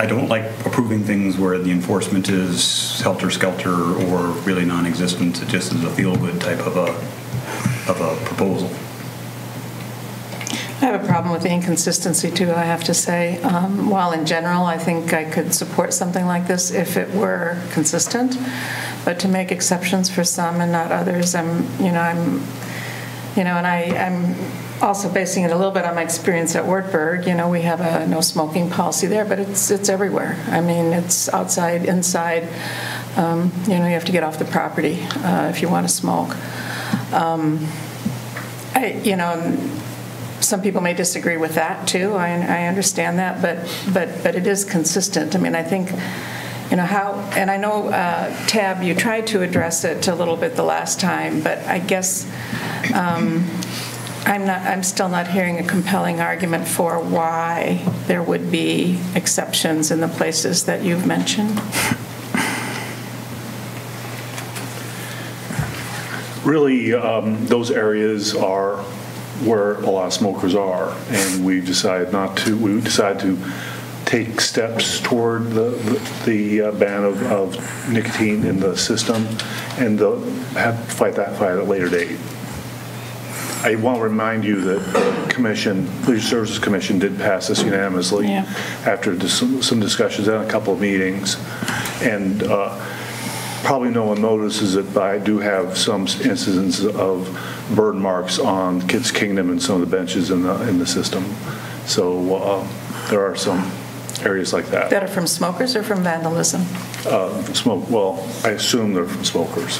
don't like approving things where the enforcement is helter-skelter or really non-existent. It just is a feel-good type of a proposal. I have a problem with the inconsistency too, I have to say. While in general, I think I could support something like this if it were consistent, but to make exceptions for some and not others, I'm also basing it a little bit on my experience at Wartburg. We have a no smoking policy there, but it's everywhere. I mean, it's outside, inside. You have to get off the property if you want to smoke. Some people may disagree with that too. I understand that, but it is consistent. I mean, I think, how, and I know, Tab, you tried to address it a little bit the last time, but I guess I'm still not hearing a compelling argument for why there would be exceptions in the places that you've mentioned. Really, those areas are where a lot of smokers are, and we decided to take steps toward the ban of nicotine in the system, and have to fight at a later date. I want to remind you that the Commission, Leisure Services Commission, did pass this unanimously after some discussions and a couple of meetings, and probably no one notices it, but I do have some incidents of burn marks on Kids Kingdom and some of the benches in the system. So there are some areas like that. That are from smokers or from vandalism? Well, I assume they're from smokers.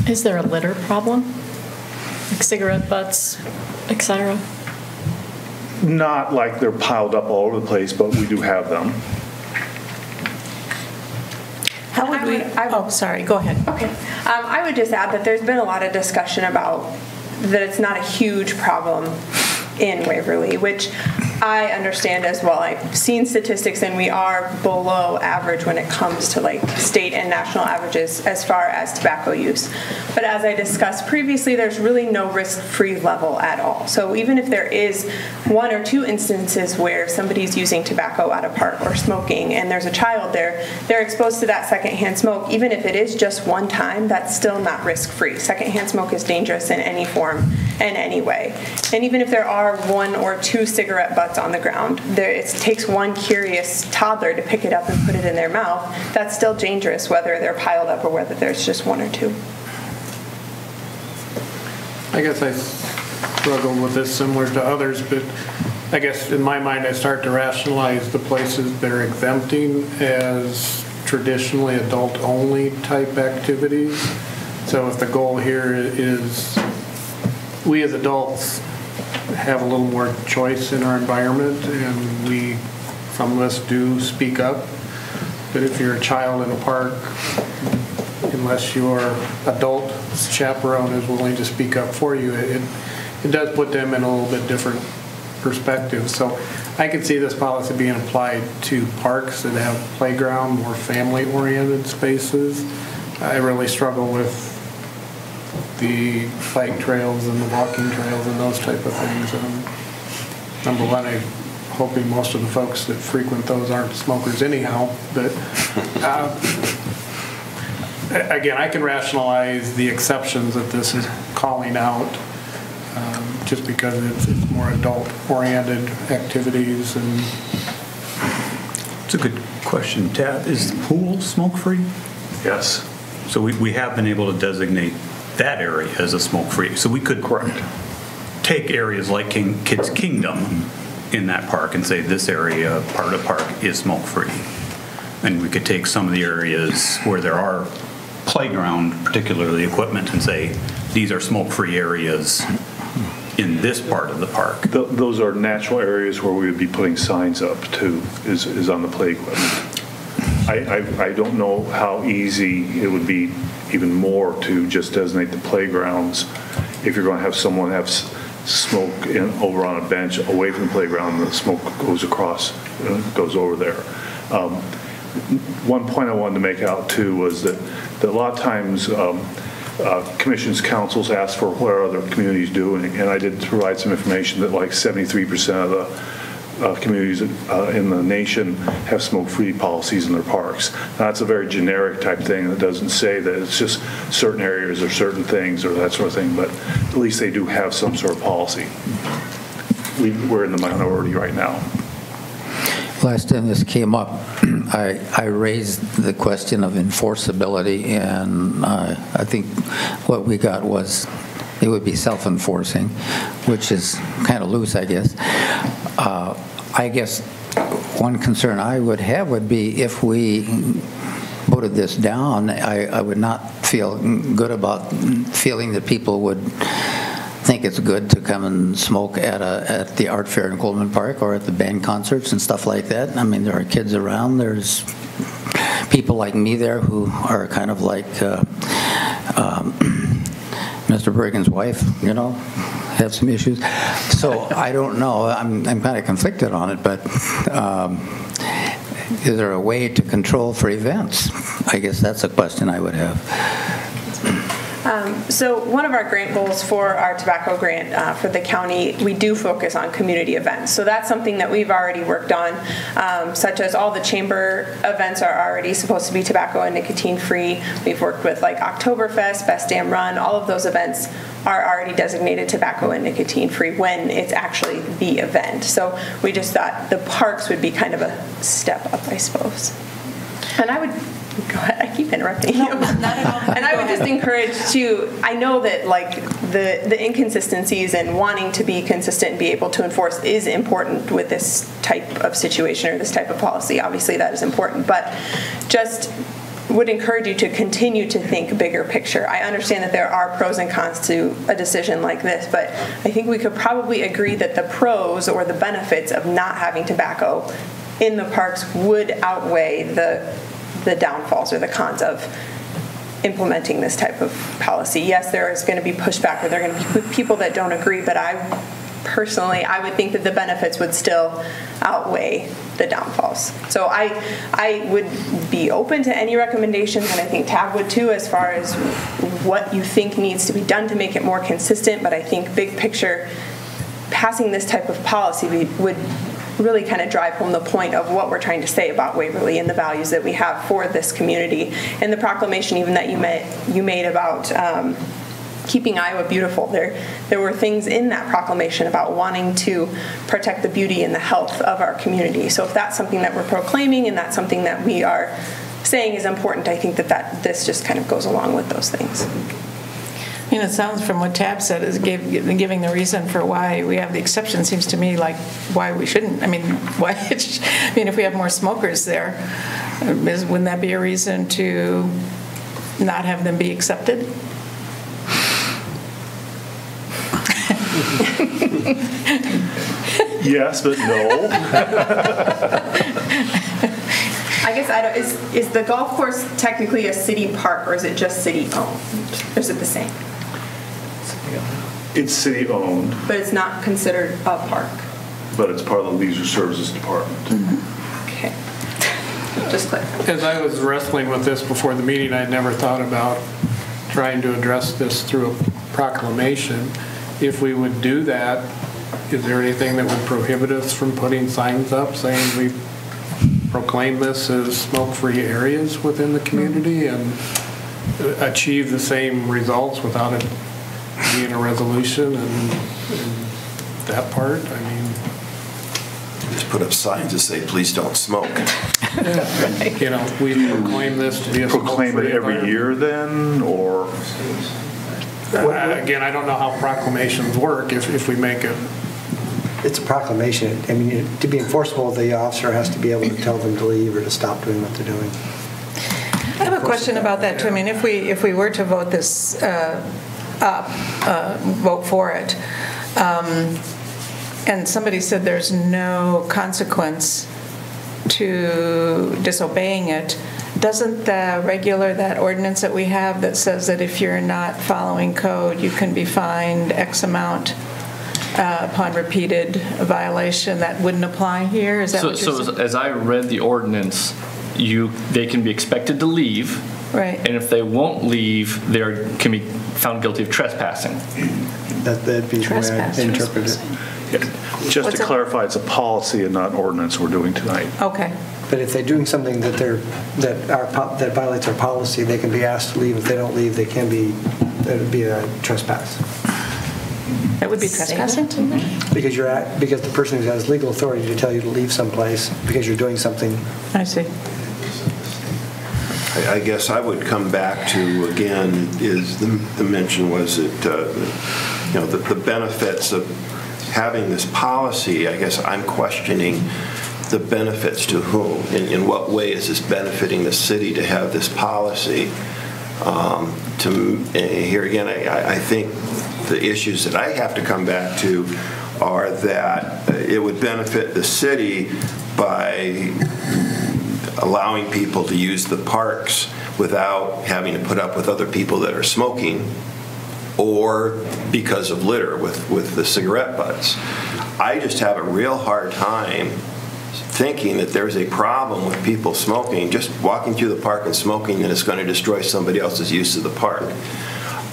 Is there a litter problem? Like cigarette butts, etc.? Not like they're piled up all over the place, but we do have them. How would we? Oh, sorry. Go ahead. Okay. I would just add that there's been a lot of discussion about that it's not a huge problem in Waverly, which I understand as well. I've seen statistics, and we are below average when it comes to like state and national averages as far as tobacco use. But as I discussed previously, there's really no risk-free level at all. So even if there is one or two instances where somebody's using tobacco at a park or smoking, and there's a child there, they're exposed to that secondhand smoke. Even if it is just one time, that's still not risk-free. Secondhand smoke is dangerous in any form and any way. And even if there are one or two cigarette butts on the ground, it takes one curious toddler to pick it up and put it in their mouth. That's still dangerous, whether they're piled up or whether there's just one or two. I guess I struggle with this similar to others, but I guess in my mind I start to rationalize the places they're exempting as traditionally adult-only type activities. So if the goal here is we as adults have a little more choice in our environment, and some of us do speak up, but if you're a child in a park, unless your adult chaperone is willing to speak up for you, it does put them in a little bit different perspective. So I could see this policy being applied to parks that have playground, more family-oriented spaces. I really struggle with the bike trails and the walking trails and those type of things. Number one, I'm hoping most of the folks that frequent those aren't smokers anyhow, but again, I can rationalize the exceptions that this is calling out, just because it's more adult-oriented activities. And it's a good question. Tab, is the pool smoke-free? Yes. So we have been able to designate that area as a smoke-free. So we could take areas like Kids Kingdom in that park and say this area, part of the park, is smoke-free. And we could take some of the areas where there are playground, particularly equipment, and say these are smoke-free areas in this part of the park. Those are natural areas where we would be putting signs up too, is on the play equipment. I don't know how easy it would be even more to just designate the playgrounds if you're going to have someone have smoke over on a bench away from the playground and the smoke goes across, goes over there. One point I wanted to make out too was that a lot of times commissions, councils ask for what are other communities doing, and I did provide some information that like 73% of the communities in the nation have smoke-free policies in their parks. Now, that's a very generic type thing that doesn't say that it's just certain areas or certain things or that sort of thing, but at least they do have some sort of policy. We're in the minority right now. Last time this came up, I raised the question of enforceability, and I think what we got was it would be self-enforcing, which is kind of loose, I guess. I guess one concern I would have would be if we voted this down, I would not feel good about feeling that people would think it's good to come and smoke at the art fair in Coleman Park or at the band concerts and stuff like that. I mean, there are kids around. There's people like me there who are kind of like Mr. Bergen's wife, you know, have some issues. So I don't know. I'm kind of conflicted on it, but is there a way to control for events? I guess that's a question I would have. So one of our grant goals for our tobacco grant for the county, we do focus on community events. So that's something that we've already worked on, such as all the chamber events are already supposed to be tobacco and nicotine free. We've worked with like Oktoberfest, Best Damn Run, all of those events are already designated tobacco and nicotine free when it's actually the event. So we just thought the parks would be kind of a step up, I suppose. And I would go ahead. I keep interrupting you. Not at all. And I would just encourage to, I know that like the inconsistencies and wanting to be consistent and be able to enforce is important with this type of situation or this type of policy. Obviously that is important, but just would encourage you to continue to think bigger picture. I understand that there are pros and cons to a decision like this, but I think we could probably agree that the pros or the benefits of not having tobacco in the parks would outweigh the downfalls or the cons of implementing this type of policy. Yes, there is going to be pushback, or there are going to be people that don't agree, but I personally, I would think that the benefits would still outweigh the downfalls. So I would be open to any recommendations, and I think Tab would too, as far as what you think needs to be done to make it more consistent, but I think big picture, passing this type of policy would really kind of drive home the point of what we're trying to say about Waverly and the values that we have for this community. And the proclamation even that you made about keeping Iowa beautiful, there were things in that proclamation about wanting to protect the beauty and the health of our community. So if that's something that we're proclaiming and that's something that we are saying is important, I think that this just kind of goes along with those things. You know, it sounds from what Tab said is giving the reason for why we have the exception seems to me like why we shouldn't. I mean, why? I mean, if we have more smokers there, wouldn't that be a reason to not have them be accepted? Yes, but no. I guess I don't. Is the golf course technically a city park, or is it just city owned? Or is it the same? It's city owned. But it's not considered a park. But it's part of the leisure services department. Mm-hmm. Okay. Just clear. As I was wrestling with this before the meeting, I'd never thought about trying to address this through a proclamation. If we would do that, is there anything that would prohibit us from putting signs up saying we proclaim this as smoke-free areas within the community and achieve the same results without it being a resolution and that part? I mean, just put up signs that say, please don't smoke. You know, we proclaim this to be a proclaim it every year then, or? Again, I don't know how proclamations work if we make it it's a proclamation. I mean, to be enforceable, the officer has to be able to tell them to leave or to stop doing what they're doing. I have a question about that too. I mean, if we were to vote this vote for it, and somebody said there's no consequence to disobeying it, doesn't that ordinance that we have that says that if you're not following code, you can be fined X amount upon repeated violation, that wouldn't apply here? Is that what you're saying? As I read the ordinance, they can be expected to leave, right? And if they won't leave, they can be found guilty of trespassing. That'd be the way I interpret it. Yeah. Just to clarify, it's a policy and not ordinance we're doing tonight. Okay. But if they're doing something that violates our policy, they can be asked to leave. If they don't leave, it would be a trespass. That would be trespassing? Because the person who has legal authority to tell you to leave someplace because you're doing something. I see. I guess I would come back to, again, is the mention was that, the benefits of having this policy. I guess I'm questioning the benefits to whom. In what way is this benefiting the city to have this policy? Here again, I think the issues that I have to come back to are that it would benefit the city by allowing people to use the parks without having to put up with other people that are smoking, or because of litter with the cigarette butts. I just have a real hard time thinking that there's a problem with people smoking, just walking through the park and smoking, and it's going to destroy somebody else's use of the park.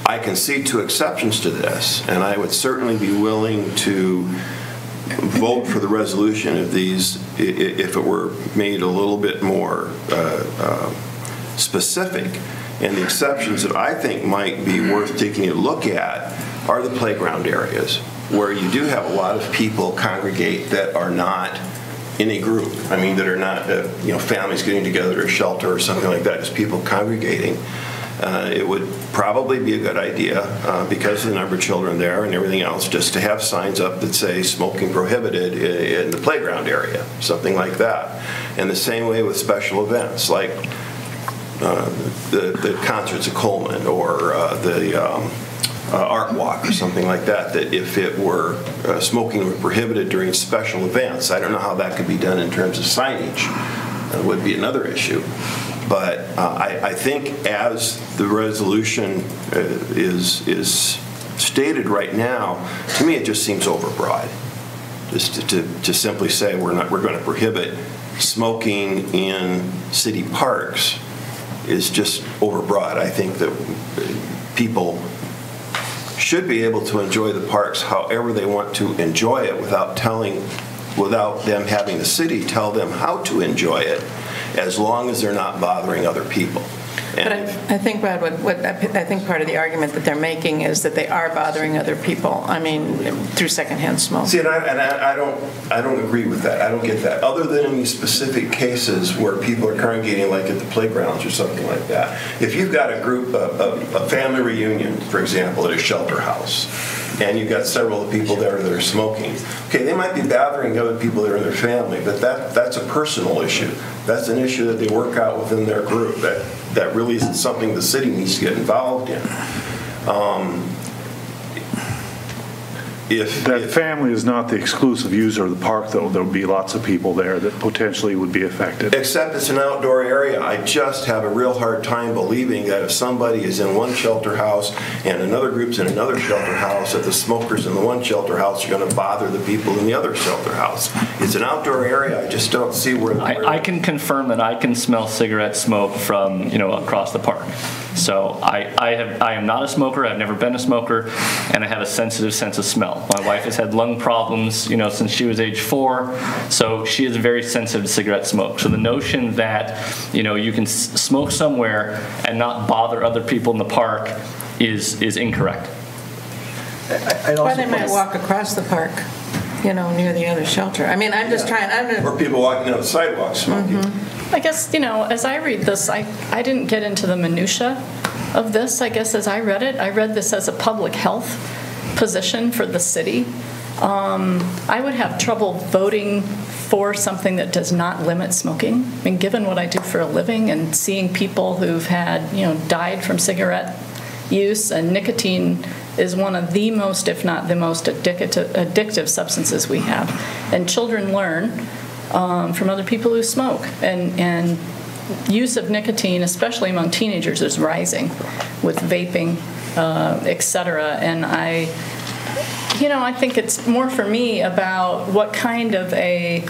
I can see two exceptions to this, and I would certainly be willing to vote for the resolution if it were made a little bit more specific. And the exceptions that I think might be worth taking a look at are the playground areas, where you do have a lot of people congregate that are not in a group. I mean, that are not families getting together at a shelter or something like that, just people congregating. It would probably be a good idea, because of the number of children there and everything else, just to have signs up that say smoking prohibited in the playground area, something like that. And the same way with special events, like the concerts at Coleman or the art walk or something like that, that if it were smoking were prohibited during special events. I don't know how that could be done in terms of signage. That would be another issue. But I think as the resolution is stated right now, to me it just seems overbroad. Just to simply say we're going to prohibit smoking in city parks is just overbroad. I think that people should be able to enjoy the parks however they want to enjoy it without them having the city tell them how to enjoy it, as long as they're not bothering other people. But I think, Brad, I think part of the argument that they're making is that they are bothering other people. I mean, through secondhand smoke. See, and I don't agree with that. I don't get that. Other than in these specific cases where people are congregating, like at the playgrounds or something like that. If you've got a group, a family reunion, for example, at a shelter house, and you've got several of the people there that are smoking. Okay, they might be bothering other people that are in their family, but that's a personal issue. That's an issue that they work out within their group. That really isn't something the city needs to get involved in. If that family is not the exclusive user of the park, though, there will be lots of people there that potentially would be affected. Except it's an outdoor area. I just have a real hard time believing that if somebody is in one shelter house and another group's in another shelter house, that the smokers in the one shelter house are going to bother the people in the other shelter house. It's an outdoor area. I just don't see where... I can confirm that I can smell cigarette smoke from across the park. So I am not a smoker. I've never been a smoker, and I have a sensitive sense of smell. My wife has had lung problems, since she was age 4, so she is very sensitive to cigarette smoke. So the notion that you can smoke somewhere and not bother other people in the park is incorrect. Or they might walk across the park, near the other shelter. I mean, I'm just trying. Or people walking down the sidewalk smoking. Mm-hmm. I guess, as I read this, I didn't get into the minutia of this. I guess as I read it, I read this as a public health position for the city I would have trouble voting for something that does not limit smoking. I mean, given what I do for a living and seeing people who've had, died from cigarette use, and nicotine is one of the most, if not the most addictive substances we have. And children learn from other people who smoke. And use of nicotine, especially among teenagers, is rising with vaping, et cetera. And I think it's more for me about what kind of a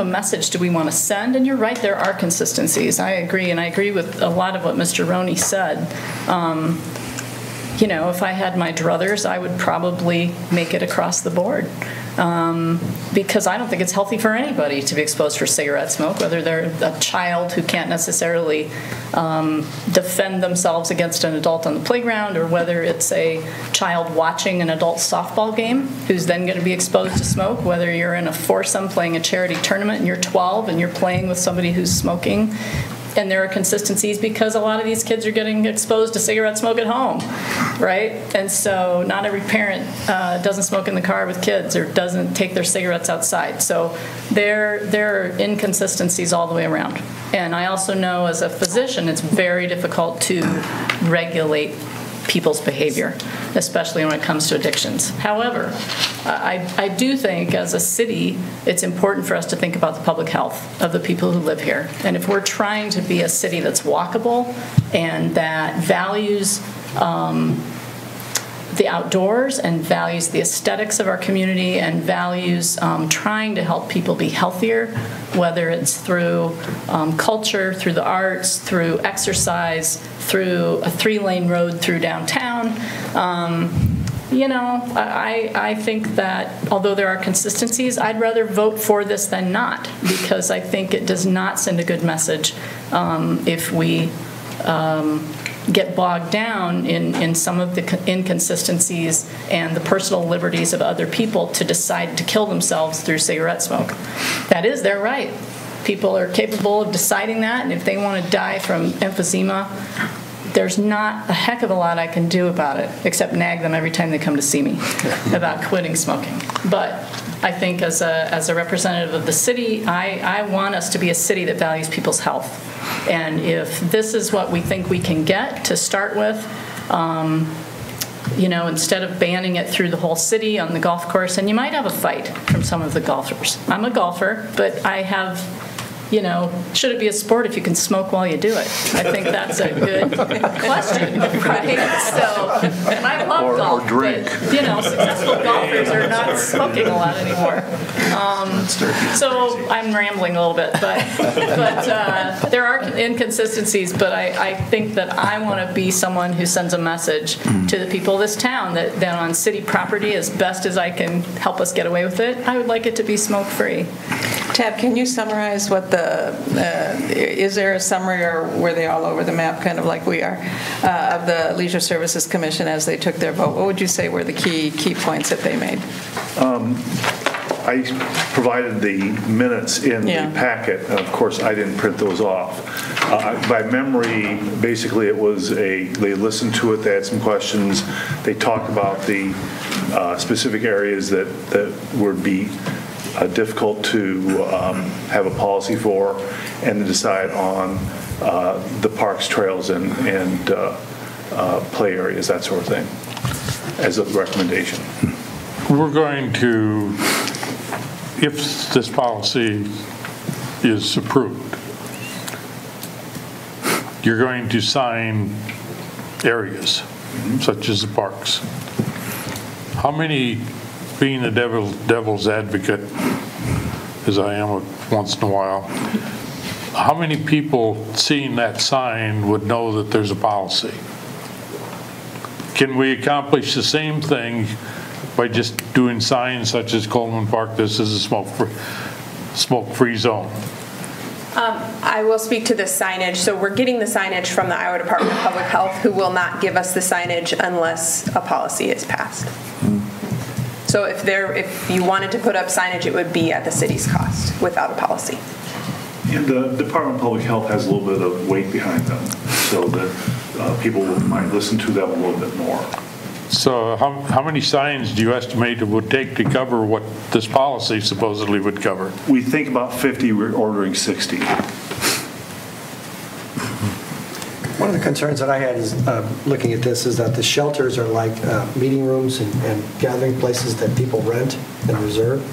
message do we want to send? And you're right, there are consistencies. I agree, and I agree with a lot of what Mr. Roney said. If I had my druthers, I would probably make it across the board. Because I don't think it's healthy for anybody to be exposed for cigarette smoke, whether they're a child who can't necessarily defend themselves against an adult on the playground, or whether it's a child watching an adult softball game who's then going to be exposed to smoke, whether you're in a foursome playing a charity tournament and you're 12 and you're playing with somebody who's smoking. And there are consistencies because a lot of these kids are getting exposed to cigarette smoke at home, right? And so not every parent doesn't smoke in the car with kids or doesn't take their cigarettes outside. So there are inconsistencies all the way around. And I also know as a physician, it's very difficult to regulate people's behavior, especially when it comes to addictions. However, I do think as a city, it's important for us to think about the public health of the people who live here. And if we're trying to be a city that's walkable and that values the outdoors and values the aesthetics of our community and values trying to help people be healthier, whether it's through culture, through the arts, through exercise, through a 3-lane road through downtown. I think that although there are consistencies, I'd rather vote for this than not, because I think it does not send a good message if we get bogged down in some of the inconsistencies and the personal liberties of other people to decide to kill themselves through cigarette smoke. That is their right. People are capable of deciding that, and if they want to die from emphysema, there's not a heck of a lot I can do about it, except nag them every time they come to see me about quitting smoking. But I think as a representative of the city, I want us to be a city that values people's health. And if this is what we think we can get to start with, instead of banning it through the whole city on the golf course, and you might have a fight from some of the golfers. I'm a golfer, but I have, should it be a sport if you can smoke while you do it? I think that's a good question, right? So, and I love golf, or drink. But, successful golfers are not smoking a lot anymore. So I'm rambling a little bit, but there are inconsistencies, but I think that I want to be someone who sends a message to the people of this town that on city property, as best as I can help us get away with it, I would like it to be smoke-free. Tab, can you summarize what is there a summary, or were they all over the map, kind of like we are, of the Leisure Services Commission as they took their vote? What would you say were the key points that they made? I provided the minutes in the packet, and of course I didn't print those off. By memory, basically it was they listened to it, they had some questions, they talked about the specific areas that would be difficult to have a policy for, and to decide on the parks, trails, and play areas, that sort of thing, as a recommendation. We're going to, if this policy is approved, you're going to sign areas, such as the parks. How many, being the devil's advocate, as I am once in a while, how many people seeing that sign would know that there's a policy? Can we accomplish the same thing by just doing signs such as Coleman Park, this is a smoke-free zone? I will speak to the signage. So we're getting the signage from the Iowa Department of Public Health, who will not give us the signage unless a policy is passed. So if you wanted to put up signage, it would be at the city's cost without a policy. And the Department of Public Health has a little bit of weight behind them, so that people might listen to them a little bit more. So how many signs do you estimate it would take to cover what this policy supposedly would cover? We think about 50, we're ordering 60. One of the concerns that I had is looking at this is that the shelters are like meeting rooms and gathering places that people rent and reserve.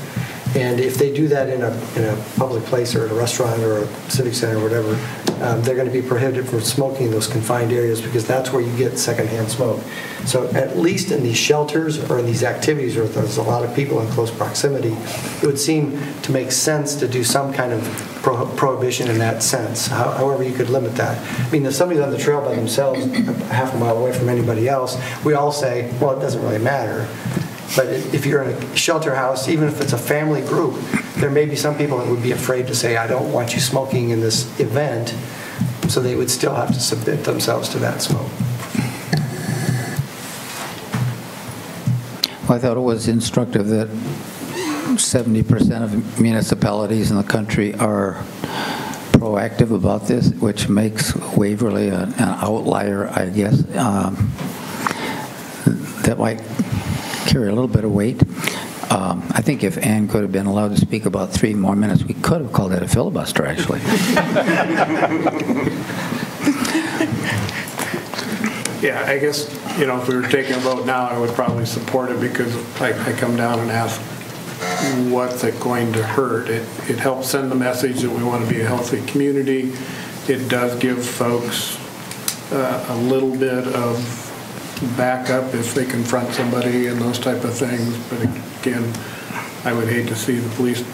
And if they do that in a public place or at a restaurant or a civic center or whatever, they're going to be prohibited from smoking in those confined areas because that's where you get secondhand smoke. So at least in these shelters or in these activities where there's a lot of people in close proximity, it would seem to make sense to do some kind of prohibition in that sense, however you could limit that. I mean, if somebody's on the trail by themselves, half a mile away from anybody else, we all say, well, it doesn't really matter. But if you're in a shelter house, even if it's a family group, there may be some people that would be afraid to say, I don't want you smoking in this event, so they would still have to submit themselves to that smoke. Well, I thought it was instructive that 70% of municipalities in the country are proactive about this, which makes Waverly an outlier, I guess. That might carry a little bit of weight. I think if Ann could have been allowed to speak about 3 more minutes, we could have called it a filibuster, actually. Yeah, I guess, if we were taking a vote now, I would probably support it because I come down and ask, what's it going to hurt? It helps send the message that we want to be a healthy community. It does give folks a little bit of backup if they confront somebody and those type of things. But again, I would hate to see the police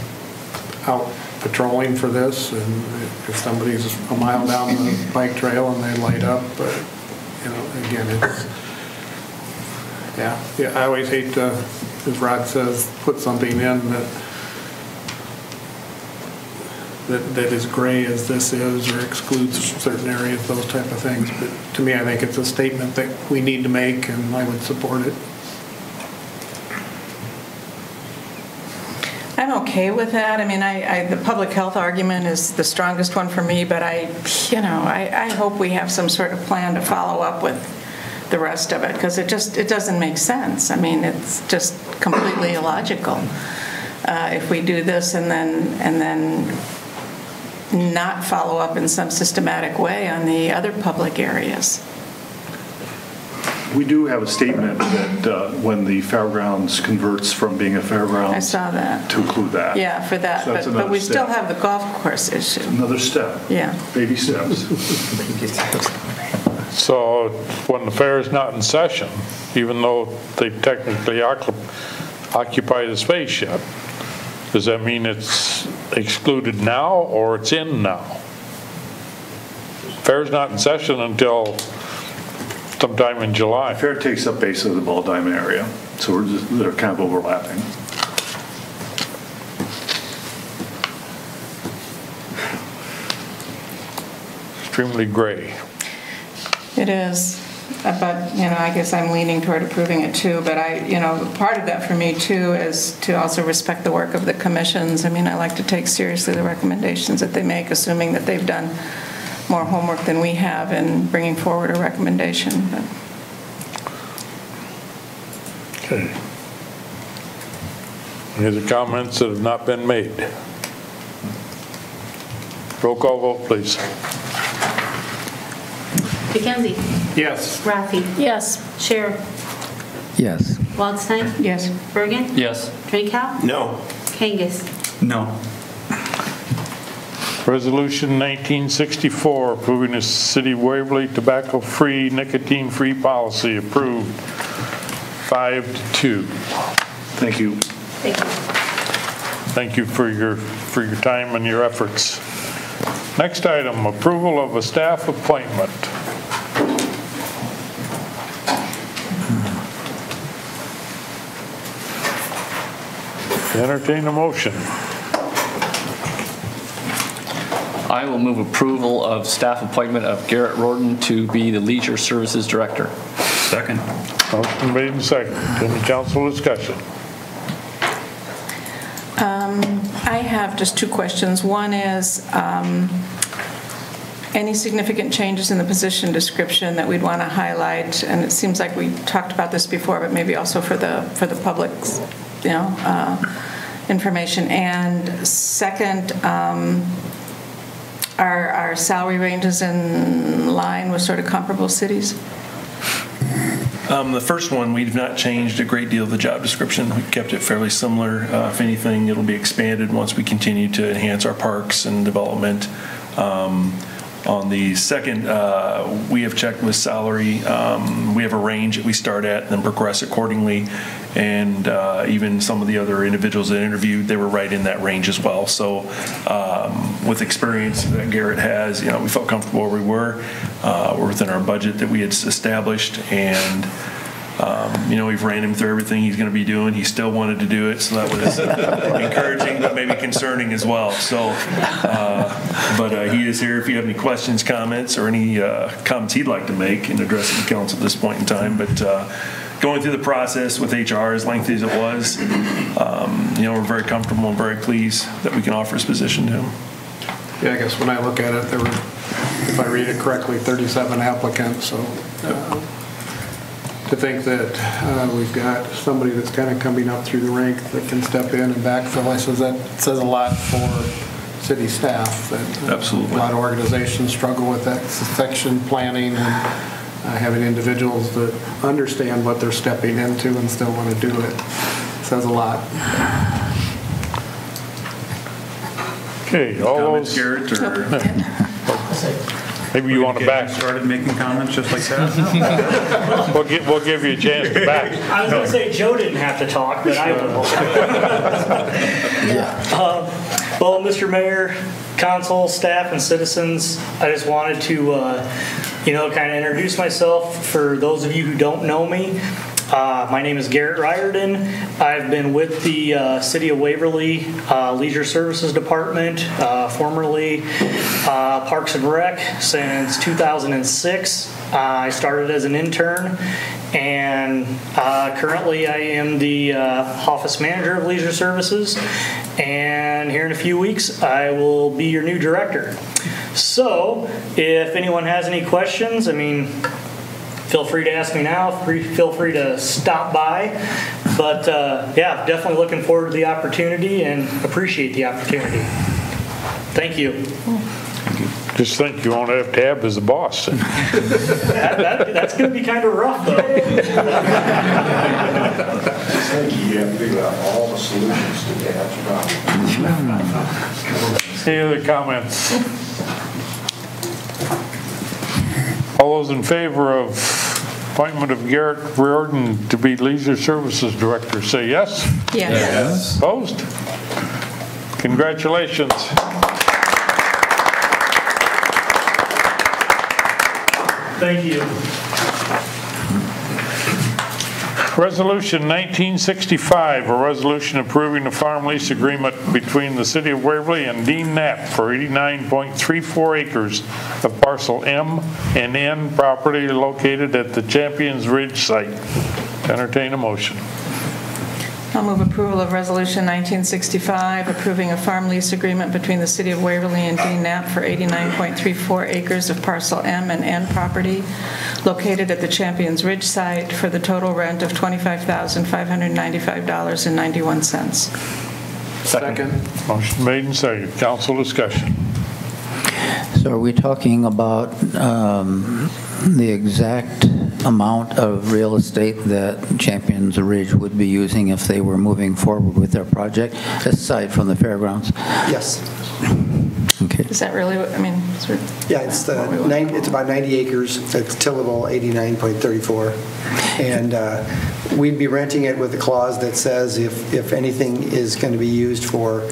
out patrolling for this, and if somebody's a mile down the bike trail and they light up, but again, it's yeah. I always hate to, as Rod says, put something in that is gray as this is, or excludes certain areas, those type of things. But to me, I think it's a statement that we need to make, and I would support it. I'm okay with that. I mean, the public health argument is the strongest one for me, but I hope we have some sort of plan to follow up with the rest of it, because it doesn't make sense. I mean, it's just completely illogical if we do this and then not follow up in some systematic way on the other public areas. We do have a statement that when the fairgrounds converts from being a fairgrounds, I saw that, to include that. Yeah, for that, So but we step. still have the golf course issue. Another step. Yeah. Baby steps. So when the fair is not in session, even though they technically occupy the space yet, does that mean it's excluded now or it's in now? Fair's not in session until sometime in July. Fair takes up basically the ball diamond area, so they're kind of overlapping. Extremely gray. It is, but I guess I'm leaning toward approving it too. But part of that for me too is to also respect the work of the commissions. I mean, I like to take seriously the recommendations that they make, assuming that they've done more homework than we have in bringing forward a recommendation. But. Okay. Any other comments that have not been made? Roll call vote, please. McKenzie? Yes. Rafi? Yes. Scher? Yes. Waldstein? Yes. Bergen? Yes. Drinkow? No. Kangas? No. Resolution 1964 approving the City of Waverly tobacco-free, nicotine-free policy approved 5-2. Thank you. Thank you. Thank you for your time and your efforts. Next item, approval of a staff appointment. Entertain a motion. I will move approval of staff appointment of Garrett Rorden to be the Leisure Services Director. Second. Motion made and seconded. Any council discussion? I have just 2 questions. One is, any significant changes in the position description that we'd want to highlight, and it seems like we talked about this before, but maybe also for the public's, information. And second, our salary ranges in line with sort of comparable cities? The first one, we've not changed a great deal of the job description. We kept it fairly similar. If anything, it'll be expanded once we continue to enhance our parks and development. On the second, we have checked with salary. We have a range that we start at and then progress accordingly. And even some of the other individuals that interviewed, they were right in that range as well. So with experience that Garrett has, we felt comfortable where we were. We're within our budget that we had established. And we've ran him through everything he's going to be doing. He still wanted to do it, so that was encouraging, but maybe concerning as well. So, but he is here if you have any questions, comments, or any comments he'd like to make in addressing the council at this point in time. But going through the process with HR, as lengthy as it was, we're very comfortable and very pleased that we can offer his position to him. Yeah, I guess when I look at it, there were, if I read it correctly, 37 applicants. So to think that we've got somebody that's kind of coming up through the rank that can step in and backfill, I suppose that says a lot for city staff. That, absolutely. A lot of organizations struggle with that succession planning and having individuals that understand what they're stepping into and still want to do it. Says a lot. Okay, all comments, those. Garrett, Maybe you want to back. Started making comments just like that. We'll give you a chance to back. I was going to say Joe didn't have to talk, but I will. Well, Mr. Mayor, council, staff, and citizens, I just wanted to, kind of introduce myself for those of you who don't know me. My name is Garrett Riordan. I've been with the City of Waverly Leisure Services Department, formerly Parks and Rec, since 2006. I started as an intern, and currently I am the office manager of Leisure Services, and here in a few weeks I will be your new director. So if anyone has any questions, feel free to ask me now. Feel free to stop by. But definitely looking forward to the opportunity and appreciate the opportunity. Thank you. Just think you won't have Tab as the boss. That's going to be kind of rough, though. Just think you have to figure out all the solutions to that. Any other comments? All those in favor of appointment of Garrett Riordan to be Leisure Services Director, say yes. Yes. Opposed? Congratulations. Thank you. Resolution 1965, a resolution approving the farm lease agreement between the City of Waverly and Dean Knapp for 89.34 acres of parcel M and N property located at the Champions Ridge site. Entertain a motion. I'll move approval of Resolution 1965, approving a farm lease agreement between the City of Waverly and Dean Knapp for 89.34 acres of parcel M and N property located at the Champions Ridge site for the total rent of $25,595.91. Second. Motion made and seconded. Council discussion. So are we talking about the exact amount of real estate that Champions Ridge would be using if they were moving forward with their project, aside from the fairgrounds? Yes. Okay. Is that really what, Yeah, it's about 90 acres. It's tillable 89.34. And we'd be renting it with a clause that says if anything is going to be used for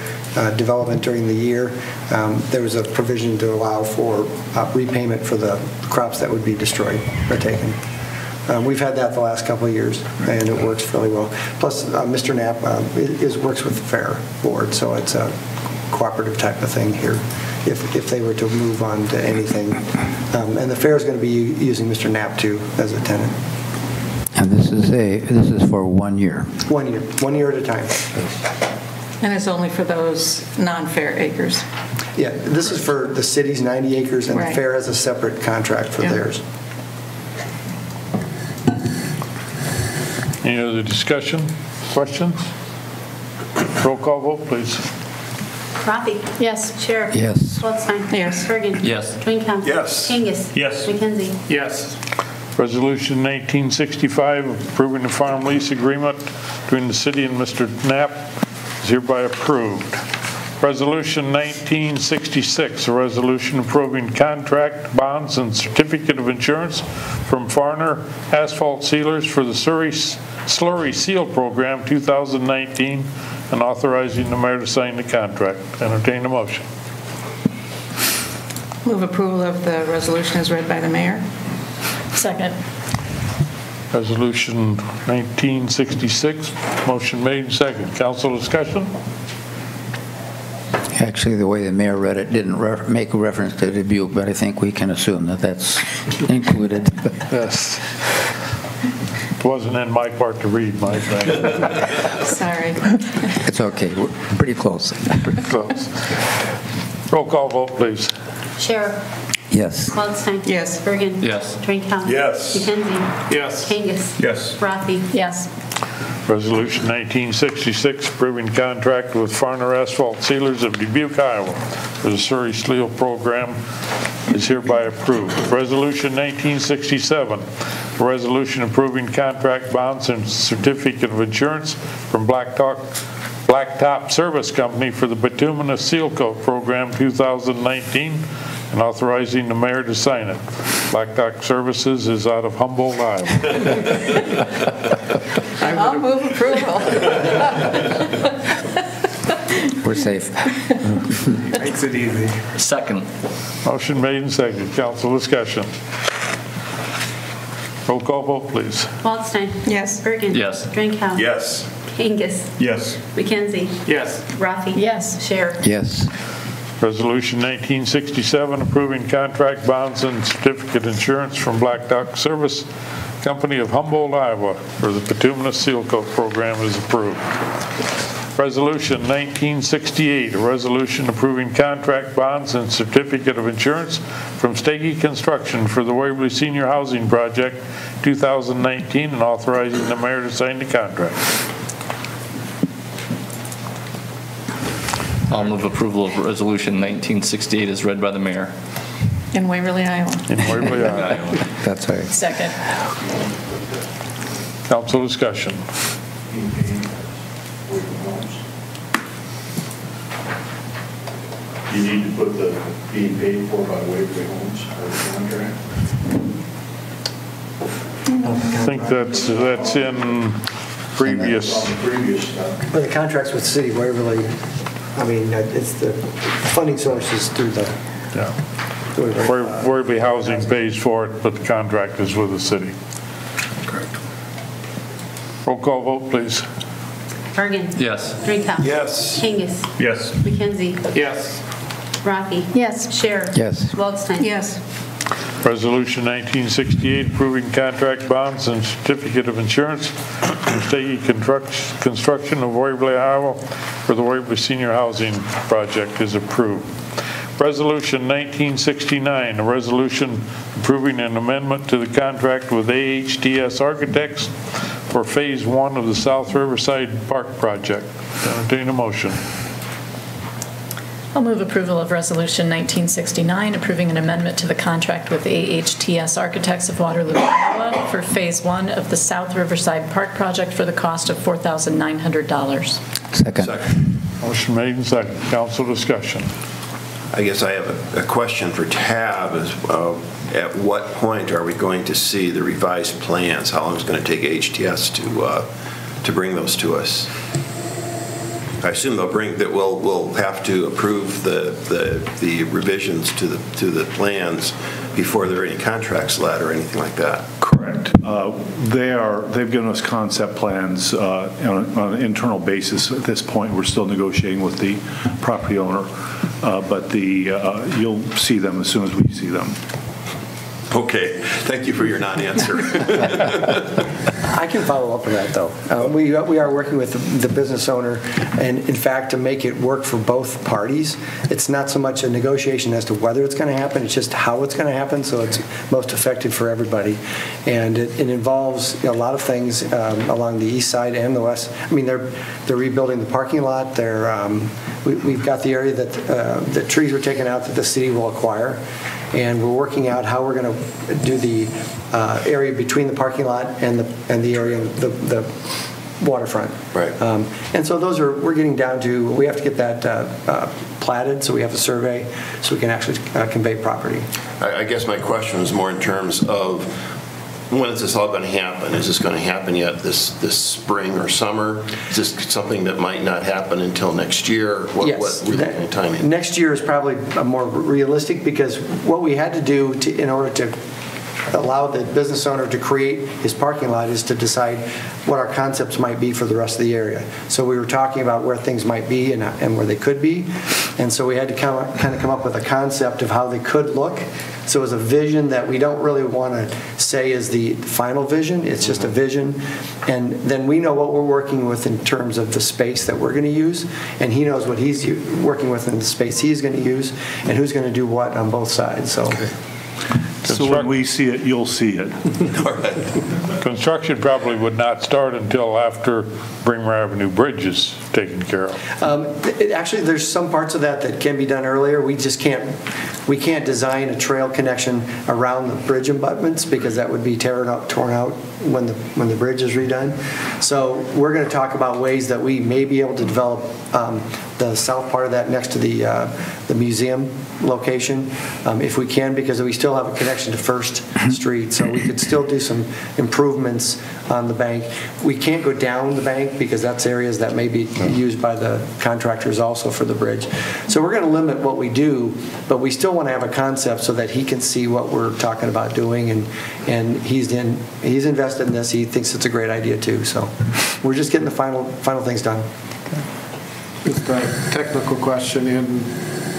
development during the year, there was a provision to allow for repayment for the crops that would be destroyed or taken. We've had that the last couple of years, and it works fairly well. Plus, Mr. Knapp works with the Fair Board, so it's a cooperative type of thing here if they were to move on to anything. And the Fair is going to be using Mr. Knapp, too, as a tenant. And this is for 1 year? 1 year. 1 year at a time. And it's only for those non-fair acres? Yeah, this is for the city's 90 acres, and Right. the fair has a separate contract for Yeah. theirs. Any other discussion, questions? Roll call vote, please. Rafi? Yes. Sheriff? Yes. Waldstein? Yes. Bergen? Yes. Drinkow? Yes. Kangas? Yes. McKenzie? Yes. Resolution 1965, approving the farm lease agreement between the city and Mr. Knapp is hereby approved. Resolution 1966, a resolution approving contract, bonds, and certificate of insurance from Farner Asphalt Sealers for the Slurry Seal Program 2019 and authorizing the mayor to sign the contract. Entertain a motion. Move approval of the resolution as read by the mayor. Second. Resolution 1966, motion made and second. Council discussion? Actually, the way the mayor read it didn't make a reference to Dubuque, but I think we can assume that that's included. Yes. It wasn't in my part to read, Mike. Sorry. It's okay, we're pretty close. Pretty close. Roll call vote, please. Sheriff? Yes. Waldstein? Yes. Bergen? Yes. Drinkow? Yes. McKenzie? Yes. Kangas? Yes. Rafi? Yes. Resolution 1966, approving contract with Farner Asphalt Sealers of Dubuque, Iowa for the Surrey Seal Program is hereby approved. Resolution 1967, a resolution approving contract, bonds, and certificate of insurance from Blacktop Service Company for the Bituminous Seal Coat Program 2019 and authorizing the mayor to sign it. Blacktop Services is out of Humboldt, Iowa. I'll move approval. We're safe. Makes it easy. Second. Motion made and seconded. Council discussion. Roll call vote, please. Waldstein? Yes. Bergen? Yes. Drinkow? Yes. Kangas? Yes. McKenzie? Yes. Rafi? Yes. Sheriff? Yes. Resolution 1967, approving contract, bonds, and certificate insurance from Blacktop Service Company of Humboldt, Iowa for the Bituminous Seal Coat Program is approved. Resolution 1968, a resolution approving contract, bonds, and certificate of insurance from Stagey Construction for the Waverly Senior Housing Project 2019 and authorizing the mayor to sign the contract. I'll move approval of Resolution 1968 as read by the mayor. In Waverly, Iowa. In Waverly, Iowa. That's right. Second. Council discussion. You need to put the being paid for by Waverly Homes or the contract. I think that's in previous. On the previous stuff. But the contracts with City of Waverly, I mean, it's the funding sources through the. Yeah. Waverly Housing pays for it, but the contract is with the city. Correct. Roll call vote, please. Bergen? Yes. Drinkow? Yes. Kangas? Yes. McKenzie? Yes. Rafi? Yes. Sheriff? Yes. Waldstein? Yes. Resolution 1968, approving contract, bonds, and certificate of insurance from Stagey Construction of Waverly, Iowa for the Waverly Senior Housing Project is approved. Resolution 1969, a resolution approving an amendment to the contract with AHTS Architects for Phase 1 of the South Riverside Park Project. Entertain a motion. I'll move approval of Resolution 1969, approving an amendment to the contract with AHTS Architects of Waterloo, Iowa for Phase 1 of the South Riverside Park Project for the cost of $4,900. Second. Motion made and second. Council discussion. I guess I have a question for Tab. At what point are we going to see the revised plans? How long is it going to take HTS to bring those to us? I assume we'll have to approve the revisions to the plans before there are any contracts let or anything like that. Correct. They've given us concept plans on an internal basis. At this point, we're still negotiating with the property owner, but you'll see them as soon as we see them. Okay, thank you for your non-answer. I can follow up on that, though. We are working with the business owner, and in fact, to make it work for both parties. It's not so much a negotiation as to whether it's going to happen, it's just how it's going to happen, so it's most effective for everybody. And it involves a lot of things along the east side and the west. I mean, they're rebuilding the parking lot. We've got the area that the trees were taken out that the city will acquire. And we're working out how we're going to do the area between the parking lot and the area, the waterfront. Right. And so we're getting down to, we have to get that platted, so we have a survey, so we can actually convey property. I guess my question was more in terms of when is this all going to happen? Is this going to happen yet this spring or summer? Is this something that might not happen until next year? Yes. What really timing? Next year is probably more realistic, because what we had to do in order to allow the business owner to create his parking lot is to decide what our concepts might be for the rest of the area. So we were talking about where things might be and where they could be. And so we had to kind of come up with a concept of how they could look. So it was a vision that we don't really want to say is the final vision. It's just a vision. And then we know what we're working with in terms of the space that we're going to use. And he knows what he's working with in the space he's going to use and who's going to do what on both sides. So. Okay. So when we see it, you'll see it. All right. Construction probably would not start until after Bremer Avenue Bridge is taken care of. Actually, there's some parts of that can be done earlier. We just can't design a trail connection around the bridge abutments, because that would be torn out when the bridge is redone. So we're going to talk about ways that we may be able to develop the south part of that next to the museum location, if we can, because we still have a connection to First Street, so we could still do some improvements on the bank. We can't go down the bank because that's areas that may be used by the contractors also for the bridge. So we're going to limit what we do, but we still want to have a concept so that he can see what we're talking about doing, and he's invested in this. He thinks it's a great idea too. So we're just getting the final things done. Just a technical question. In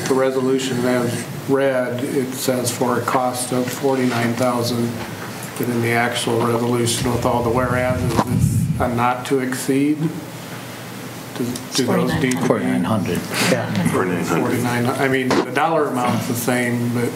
the resolution as read, it says for a cost of $49,000, but in the actual resolution with all the whereas, is a not to exceed? Do those need to be? 4,900. Yeah. 49. I mean, the dollar amount's the same, but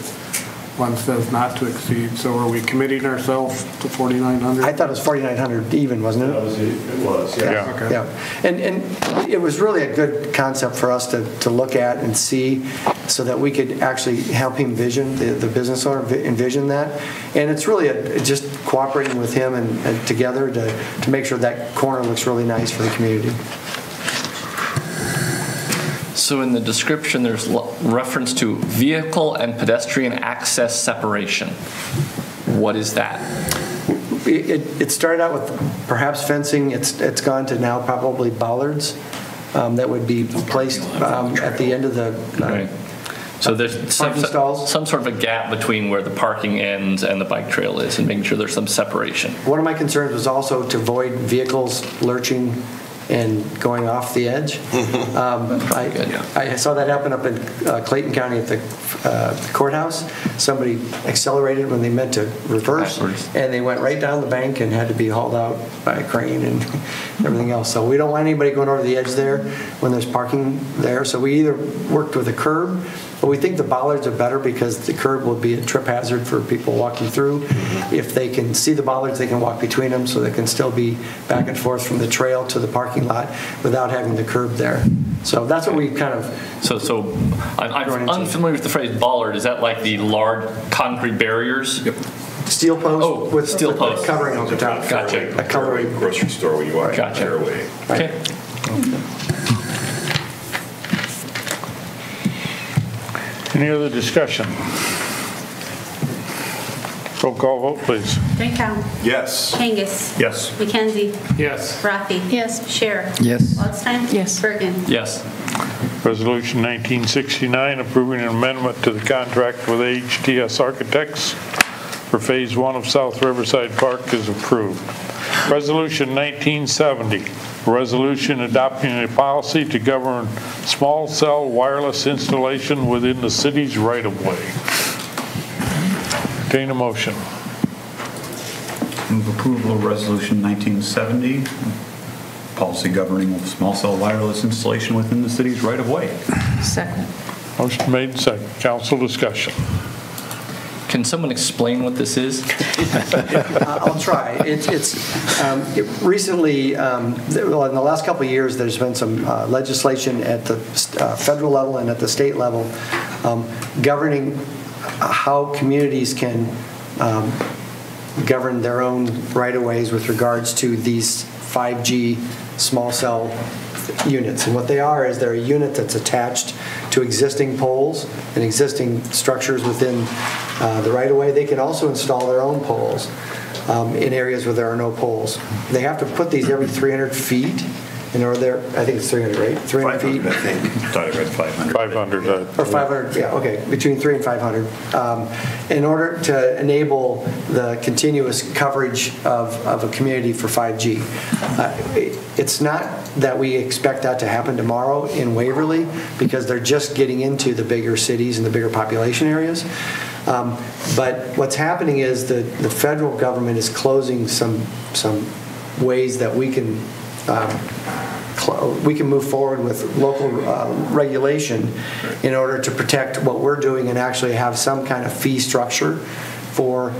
one says not to exceed. So are we committing ourselves to 4,900? I thought it was 4,900 even, wasn't it? It was, yeah. Yeah. Okay. Yeah, and it was really a good concept for us to look at and see, so that we could actually help him vision, the business owner envision that. And it's really just cooperating with him and together to make sure that corner looks really nice for the community. So in the description, there's reference to vehicle and pedestrian access separation. What is that? It started out with perhaps fencing. It's gone to now probably bollards that would be placed at the end of the Right. So there's some sort of a gap between where the parking ends and the bike trail is, and making sure there's some separation. One of my concerns was also to avoid vehicles lurching and going off the edge. I saw that happen up in Clayton County at the courthouse. Somebody accelerated when they meant to reverse, and they went right down the bank and had to be hauled out by a crane and everything else. So we don't want anybody going over the edge there when there's parking there. So we either worked with a curb, but we think the bollards are better because the curb will be a trip hazard for people walking through. If they can see the bollards, they can walk between them, so they can still be back and forth from the trail to the parking lot without having the curb there. So that's what we kind of... So I'm unfamiliar with the phrase bollard. Is that like the large concrete barriers? Yep. Steel post with steel post covering on the top. Gotcha. A covering. Grocery store where you walk Gotcha. fairway. Okay. Any other discussion? Roll call vote, please. Drinkow. Yes. Kangas. Yes. McKenzie. Yes. Rafi. Yes. Scher. Yes. Waldstein. Yes. Bergen. Yes. Resolution 1969, approving an amendment to the contract with HTS Architects for Phase 1 of South Riverside Park is approved. Resolution 1970, a resolution adopting a policy to govern small cell wireless installation within the city's right-of-way. Entertain a motion. Move approval of Resolution 1970, policy governing small cell wireless installation within the city's right-of-way. Second. Motion made and second. Council discussion. Can someone explain what this is? I'll try. Recently, in the last couple of years, there's been some legislation at the federal level and at the state level governing how communities can govern their own right-of-ways with regards to these 5G small cell units. And what they are is they're a unit that's attached to existing poles and existing structures within the right-of-way. They can also install their own poles in areas where there are no poles. They have to put these every 300 feet in order, I think it's 300, right? 300 feet? I think. I thought I read 500. 500. Or 500, yeah, okay, between 300 and 500. In order to enable the continuous coverage of a community for 5G. It's not that we expect that to happen tomorrow in Waverly, because they're just getting into the bigger cities and the bigger population areas. But what's happening is the federal government is closing some ways that we can move forward with local regulation in order to protect what we're doing and actually have some kind of fee structure for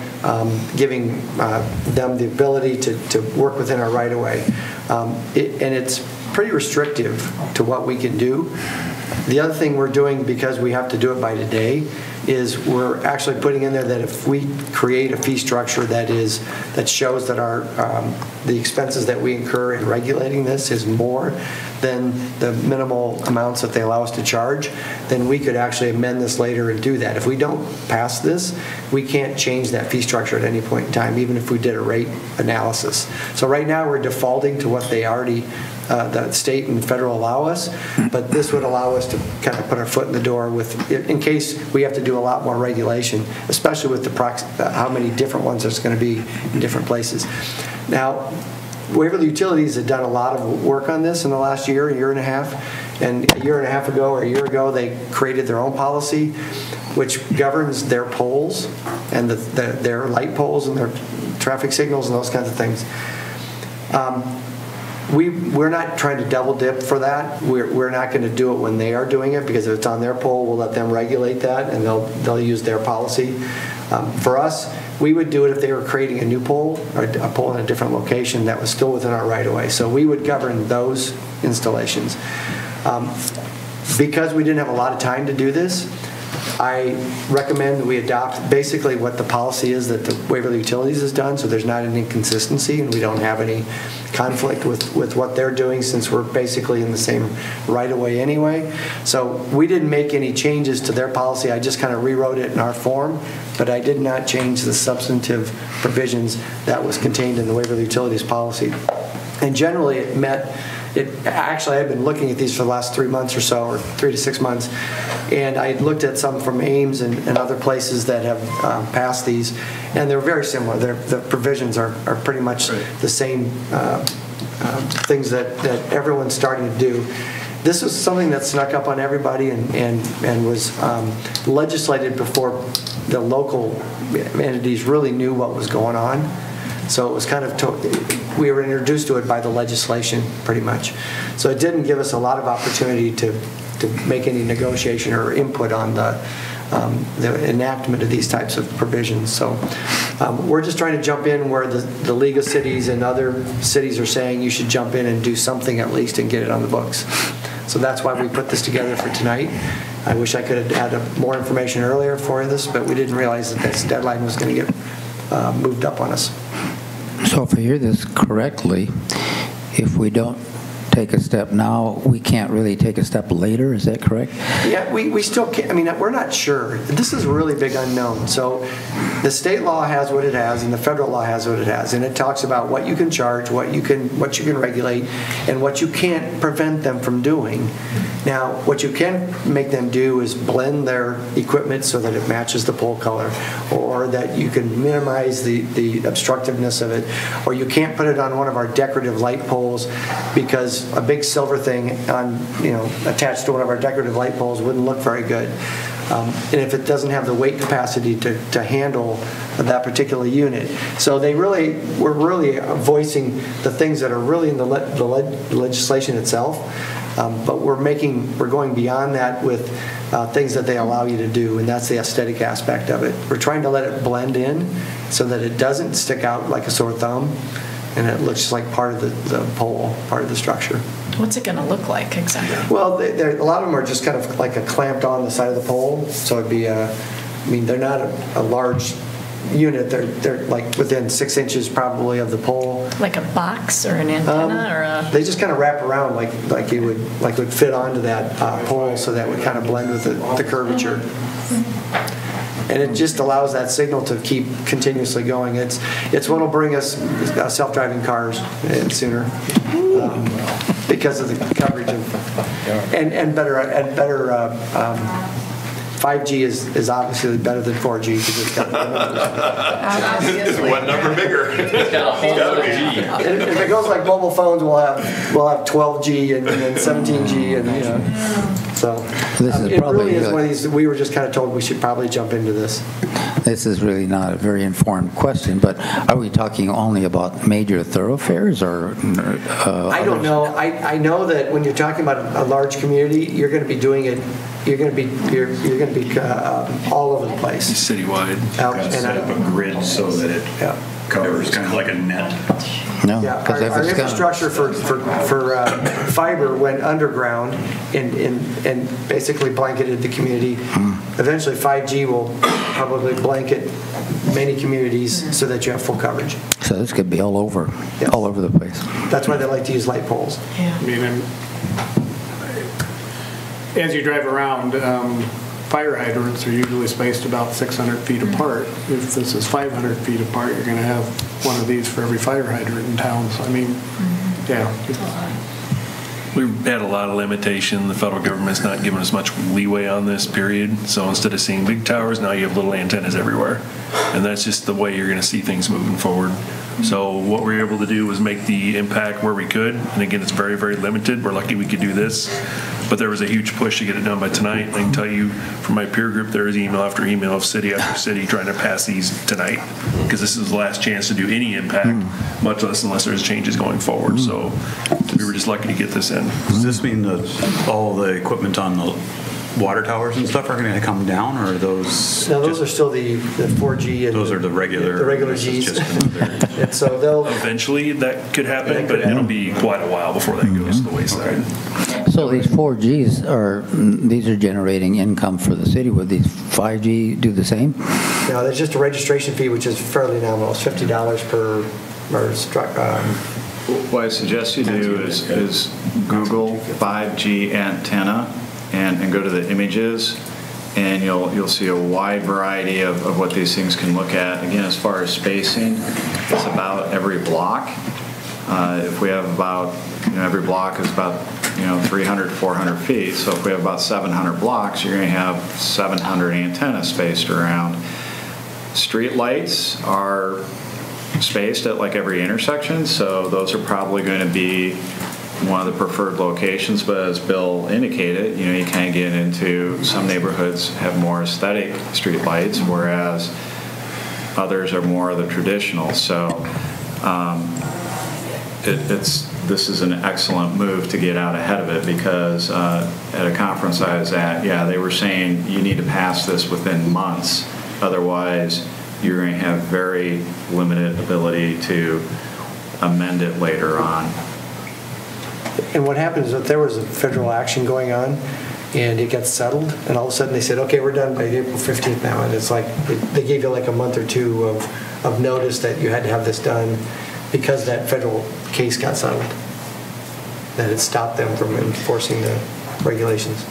giving them the ability to work within our right-of-way. And it's pretty restrictive to what we can do. The other thing we're doing, because we have to do it by today, is we're actually putting in there that if we create a fee structure that shows that the expenses that we incur in regulating this is more than the minimal amounts that they allow us to charge, then we could actually amend this later and do that. If we don't pass this, we can't change that fee structure at any point in time, even if we did a rate analysis. So right now we're defaulting to what they already the state and federal allow us, but this would allow us to kind of put our foot in the door in case we have to do a lot more regulation, especially with how many different ones there's going to be in different places. Now, Waverly Utilities had done a lot of work on this in the last year and a half, and a year and a half ago or a year ago they created their own policy which governs their poles and their light poles and their traffic signals and those kinds of things. We're not trying to double dip for that. We're not going to do it when they are doing it, because if it's on their pole, we'll let them regulate that and they'll use their policy. For us, we would do it if they were creating a new pole or a pole in a different location that was still within our right-of-way. So we would govern those installations. Because we didn't have a lot of time to do this, I recommend that we adopt basically what the policy is that the Waverly Utilities has done, so there's not an inconsistency and we don't have any conflict with what they're doing, since we're basically in the same right-of-way anyway. So we didn't make any changes to their policy. I just kind of rewrote it in our form, but I did not change the substantive provisions that was contained in the Waverly Utilities policy. And generally it met. Actually, I've been looking at these for the last 3 months or so, or 3 to 6 months, and I looked at some from Ames and other places that have passed these, and they're very similar. The provisions are pretty much the same things that everyone's starting to do. This was something that snuck up on everybody and was legislated before the local entities really knew what was going on. So it was kind of, we were introduced to it by the legislation pretty much. So it didn't give us a lot of opportunity to make any negotiation or input on the enactment of these types of provisions. So we're just trying to jump in where the League of Cities and other cities are saying you should jump in and do something at least and get it on the books. So that's why we put this together for tonight. I wish I could have had more information earlier for this, but we didn't realize that this deadline was going to get moved up on us. So if I hear this correctly, if we don't take a step now, we can't really take a step later, is that correct? Yeah, we still can't. I mean, we're not sure. This is a really big unknown. So the state law has what it has and the federal law has what it has, and it talks about what you can charge, what you can regulate, and what you can't prevent them from doing. Now, what you can make them do is blend their equipment so that it matches the pole color, or that you can minimize the obstructiveness of it, or you can't put it on one of our decorative light poles because a big silver thing attached to one of our decorative light poles wouldn't look very good. and if it doesn't have the weight capacity to handle that particular unit. So we're really voicing the things that are really in the legislation itself, but we're going beyond that with things that they allow you to do, and that's the aesthetic aspect of it. We're trying to let it blend in so that it doesn't stick out like a sore thumb, and it looks like part of the pole, part of the structure. What's it going to look like exactly? Well, a lot of them are just kind of like a clamped on the side of the pole, so it'd be they're not a large unit. They're like within 6 inches probably of the pole. Like a box or an antenna or a... They just kind of wrap around like it would fit onto that pole, so that would kind of blend with the curvature. And it just allows that signal to keep continuously going. It's what will bring us self-driving cars sooner, because of the coverage and better 5G is obviously better than 4G because it's got It's one number bigger. It's got to be. If it goes like mobile phones, we'll have 12G and then 17G and so. This is it probably really is one of these. We were just kind of told we should probably jump into this. This is really not a very informed question, but are we talking only about major thoroughfares or? I don't know. I know that when you're talking about a large community, you're going to be doing it. You're going to be all over the place. Citywide. Set up a grid so that it covers kind of like a net. No, yeah, our infrastructure for fiber went underground and basically blanketed the community. Eventually, 5G will probably blanket many communities so that you have full coverage. So this could be all over the place. That's why they like to use light poles. Yeah. I mean, as you drive around, fire hydrants are usually spaced about 600 feet apart. If this is 500 feet apart, you're going to have one of these for every fire hydrant in town. So, I mean, yeah. We've had a lot of limitation. The federal government's not giving us much leeway on this, period. So instead of seeing big towers, now you have little antennas everywhere. And that's just the way you're going to see things moving forward. So what we were able to do was make the impact where we could. And again, it's very, very limited. We're lucky we could do this. But there was a huge push to get it done by tonight. I can tell you from my peer group, there is email after email of city after city trying to pass these tonight, because this is the last chance to do any impact, much less unless there's changes going forward. So we were just lucky to get this in. Does this mean that all the equipment on the water towers and stuff are going to come down, or are those? No, those are still the 4G and those are the regular Gs. And so they'll eventually that could happen, but it'll be quite a while before that goes to the wayside. So these 4Gs are generating income for the city. Would these 5G do the same? No, there's just a registration fee, which is fairly nominal. It's $50 per. What I suggest you do is Google 5G antenna and go to the images, and you'll see a wide variety of what these things can look at. Again, as far as spacing, it's about every block. If we have about, every block is about 300, 400 feet. So if we have about 700 blocks, you're going to have 700 antennas spaced around. Street lights are spaced at like every intersection, so those are probably going to be one of the preferred locations. But as Bill indicated, you kind of get into some neighborhoods have more aesthetic street lights, whereas others are more of the traditional. So this is an excellent move to get out ahead of it, because at a conference I was at, they were saying you need to pass this within months, otherwise you're going to have very limited ability to amend it later on. And what happens is that there was a federal action going on, and it got settled, and all of a sudden they said, okay, we're done by April 15th now, and it's like they gave you like a month or two of notice that you had to have this done, because that federal case got settled, that it stopped them from enforcing the regulations.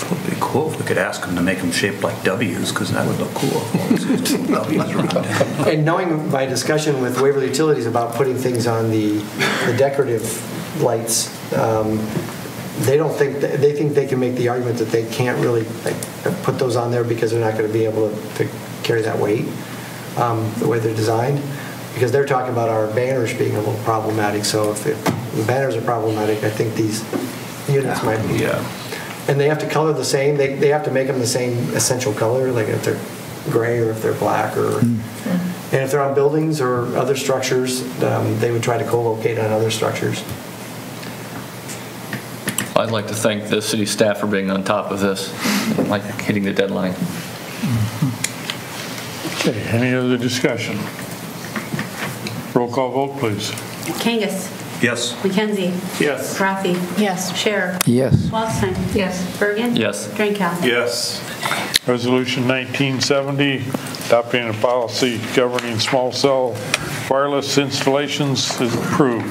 It would be cool if we could ask them to make them shaped like W's, because that would look cool. W's around town. And knowing my discussion with Waverly Utilities about putting things on the decorative lights, they think they can make the argument that they can't really put those on there because they're not going to be able to carry that weight the way they're designed, because they're talking about our banners being a little problematic. So if the banners are problematic, I think these units might be. and they have to color the same. They have to make them the same essential color, like if they're gray or if they're black, or and if they're on buildings or other structures, they would try to co-locate on other structures. I'd like to thank the city staff for being on top of this, like hitting the deadline. Okay, any other discussion? Roll call vote, please. Kangas. Yes. McKenzie. Yes. Rafi. Yes. Scherer. Yes. Waldstein. Yes. Bergen. Yes. Drinkow. Yes. Resolution 1970, adopting a policy governing small cell wireless installations is approved.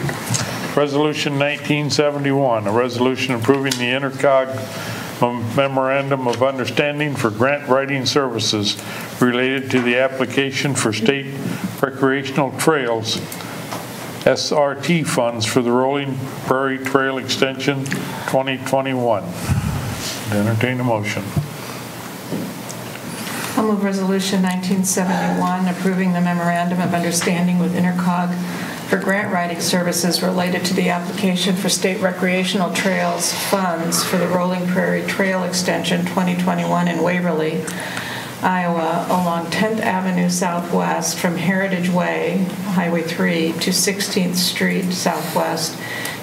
Resolution 1971, a resolution approving the Intercog Memorandum of Understanding for grant writing services related to the application for state recreational trails SRT funds for the Rolling Prairie Trail Extension 2021. Entertain a motion. I'll move Resolution 1971, approving the Memorandum of Understanding with Intercog for grant writing services related to the application for state recreational trails funds for the Rolling Prairie Trail Extension 2021 in Waverly, Iowa, along 10th Avenue Southwest from Heritage Way, Highway 3, to 16th Street Southwest,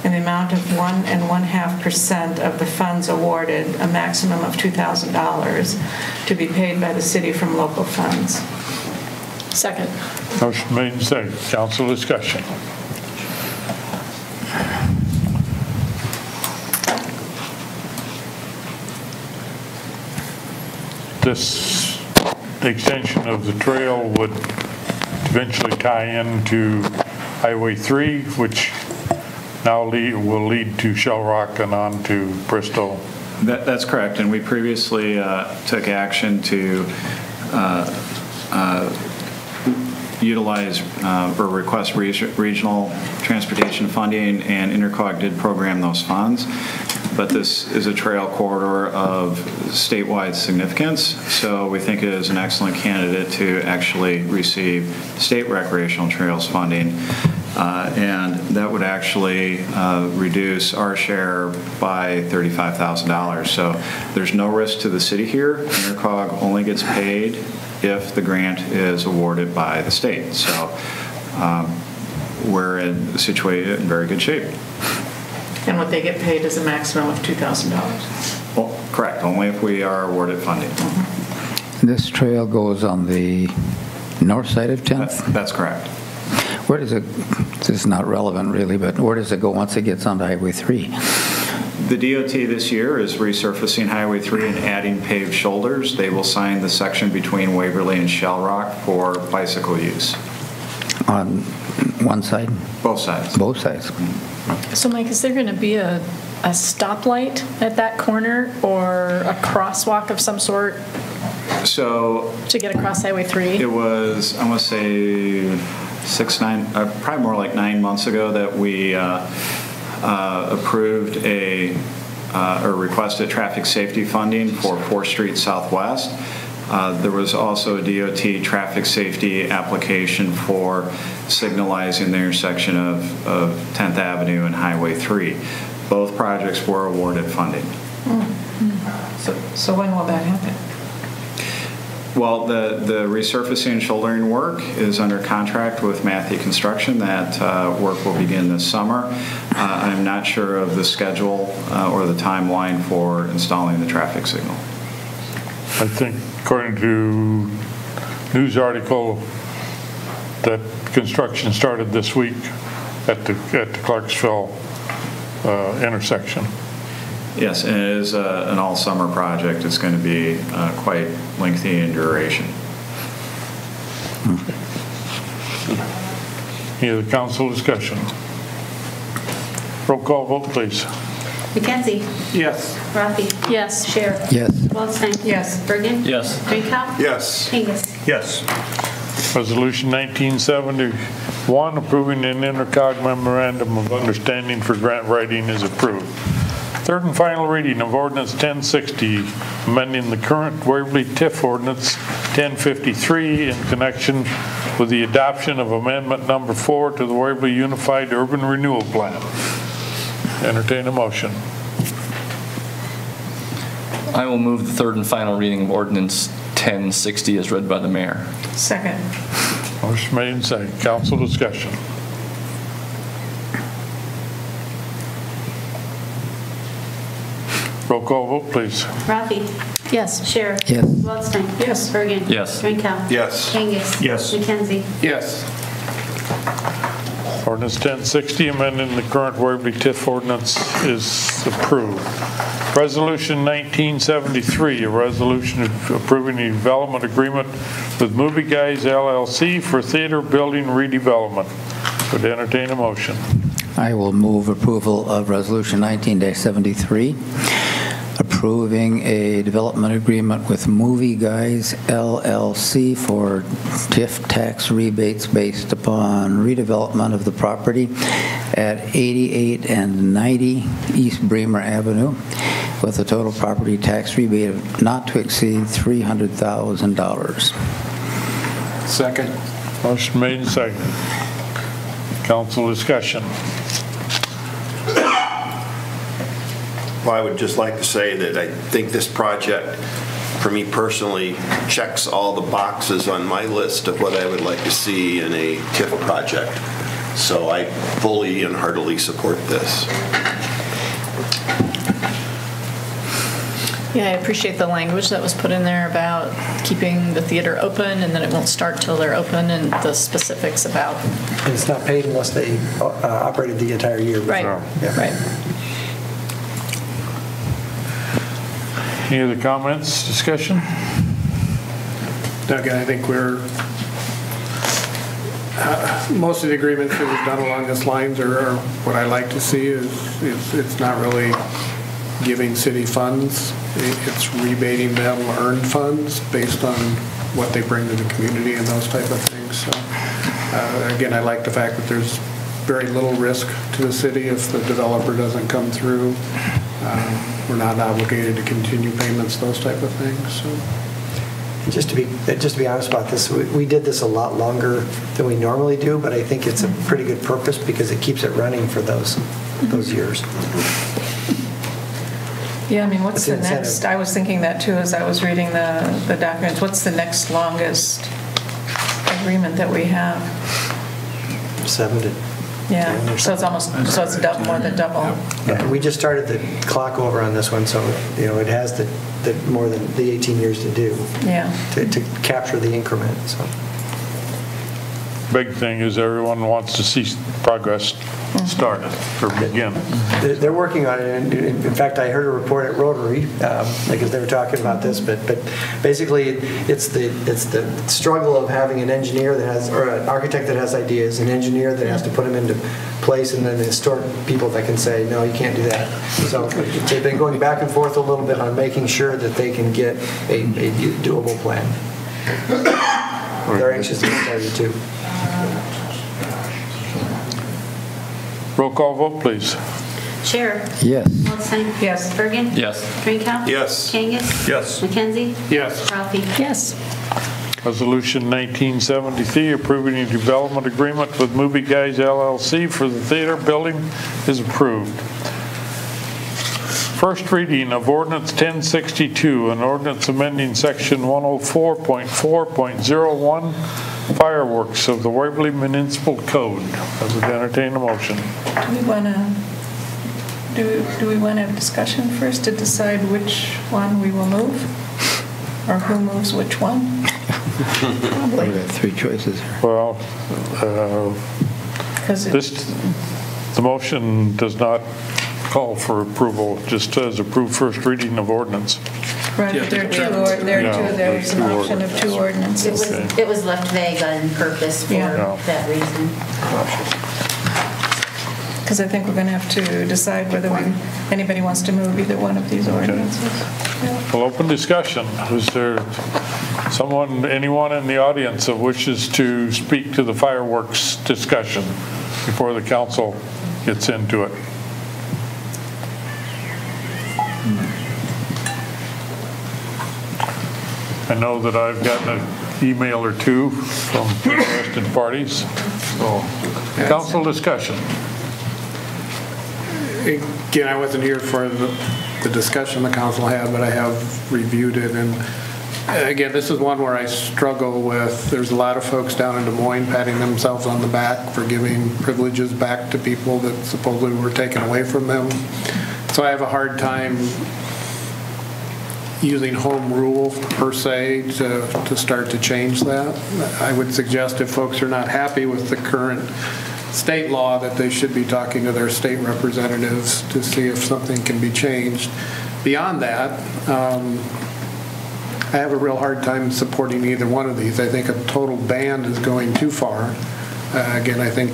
in the amount of 1.5% of the funds awarded, a maximum of $2,000, to be paid by the city from local funds. Second. Motion made and seconded. Council discussion. This extension of the trail would eventually tie into Highway 3, which now will lead to Shell Rock and on to Bristol. That's correct, and we previously took action to utilize or request regional transportation funding, and Intercog did program those funds. But this is a trail corridor of statewide significance, so we think it is an excellent candidate to actually receive state recreational trails funding. And that would actually reduce our share by $35,000. So there's no risk to the city here. Intercog only gets paid if the grant is awarded by the state. So we're situated in very good shape. And what they get paid is a maximum of $2,000. Well, correct, only if we are awarded funding. This trail goes on the north side of 10th? That's correct. Where does it, this is not relevant really, but where does it go once it gets onto Highway 3? The DOT this year is resurfacing Highway 3 and adding paved shoulders. They will sign the section between Waverly and Shell Rock for bicycle use. On one side? Both sides. Both sides. So Mike, is there going to be a stoplight at that corner or a crosswalk of some sort? So to get across Highway 3? It was, I want to say, probably more like 9 months ago that we approved or requested traffic safety funding for 4th Street Southwest. There was also a DOT traffic safety application for signalizing the intersection of 10th Avenue and Highway 3. Both projects were awarded funding. Mm-hmm. So when will that happen? Well, the resurfacing and shouldering work is under contract with Matthew Construction. That work will begin this summer. I'm not sure of the schedule or the timeline for installing the traffic signal. I think, according to news article, that construction started this week at the Clarksville intersection. Yes, and it is an all-summer project. It's going to be quite lengthy in duration. Any other council discussion? Roll call vote, please. McKenzie. Yes. Rafi. Yes. Scherer. Yes. Waldstein. Yes. Bergen. Yes. Drinkow. Yes. Kangas. Yes. Resolution 1971, approving an Intercog Memorandum of Understanding for grant writing is approved. Third and final reading of Ordinance 1060, amending the current Waverly TIF Ordinance 1053 in connection with the adoption of Amendment Number 4 to the Waverly Unified Urban Renewal Plan. Entertain a motion. I will move the third and final reading of ordinance 1060 as read by the mayor. Second. Motion made and seconded. Council discussion. Roll call vote, please. Rafi? Yes. Scher? Yes. Waldstein? Yes. Bergen? Yes. Drinkow? Yes. Kangas? Yes. McKenzie? Yes. Ordinance 1060, amending the current Waverly TIF ordinance, is approved. Resolution 1973, a resolution approving the development agreement with Movie Guys LLC for theater building redevelopment. Would entertain a motion. I will move approval of Resolution 19-73, approving a development agreement with Movie Guys LLC for TIF tax rebates based upon redevelopment of the property at 88 and 90 East Bremer Avenue with a total property tax rebate of not to exceed $300,000. Second. Motion made and seconded. Council discussion. Well, I would just like to say that I think this project, for me personally, checks all the boxes on my list of what I would like to see in a TIF project. So I fully and heartily support this. Yeah, I appreciate the language that was put in there about keeping the theater open and that it won't start till they're open and the specifics about. And it's not paid unless they operated the entire year. Right, Yeah. right. Any other comments, discussion? Again, I think we're, most of the agreements that we've done along this lines are what I like to see is it's not really giving city funds. It's rebating them earned funds based on what they bring to the community and those type of things. So again, I like the fact that there's very little risk to the city if the developer doesn't come through. We're not obligated to continue payments, those type of things. So. Just to be honest about this, we did this a lot longer than we normally do, but I think it's a pretty good purpose because it keeps it running for those years. Yeah, I mean, what's the incentive. next? I was thinking that too as I was reading the documents. What's the next longest agreement that we have? 7 to Yeah, so it's almost, so it's double, more than double. Yeah, we just started the clock over on this one, so it has the more than the 18 years to do. Yeah. To capture the increment. So. Big thing is everyone wants to see progress start or begin. They're working on it. And in fact, I heard a report at Rotary because they were talking about this. But basically, it's the struggle of having an engineer that has, or an architect that has ideas, an engineer that has to put them into place, and then the historic people that can say, no, you can't do that. So they've been going back and forth a little bit on making sure that they can get a doable plan. They're anxious to get started too. Roll call vote, please. Scher? Yes. Waldstein? Yes. Bergen? Yes. Drinkow? Yes. Kangas? Yes. McKenzie? Yes. Rafi? Yes. Resolution 1973, approving a development agreement with Movie Guys LLC for the theater building is approved. First reading of Ordinance 1062, an ordinance amending Section 104.4.01 fireworks of the Waverly Municipal Code. I would entertain a motion. Do we want to have discussion first to decide which one we will move? Or who moves which one? Probably. We have 3 choices here. Well, the motion does not call for approval, just says approve first reading of ordinance. Right, but there's an option of 2 ordinances. It was left vague on purpose for that reason. Because I think we're going to have to decide whether anybody wants to move either one of these ordinances. Yeah. Well, open discussion. Is there anyone in the audience that wishes to speak to the fireworks discussion before the council gets into it? I know that I've gotten an email or 2 from interested parties. So, council discussion. Again, I wasn't here for the discussion the council had, but I have reviewed it. And again, this is one where I struggle with, there's a lot of folks down in Des Moines patting themselves on the back for giving privileges back to people that supposedly were taken away from them. So I have a hard time using home rule per se to start to change that. I would suggest if folks are not happy with the current state law that they should be talking to their state representatives to see if something can be changed. Beyond that, I have a real hard time supporting either one of these. I think a total ban is going too far. Again, I think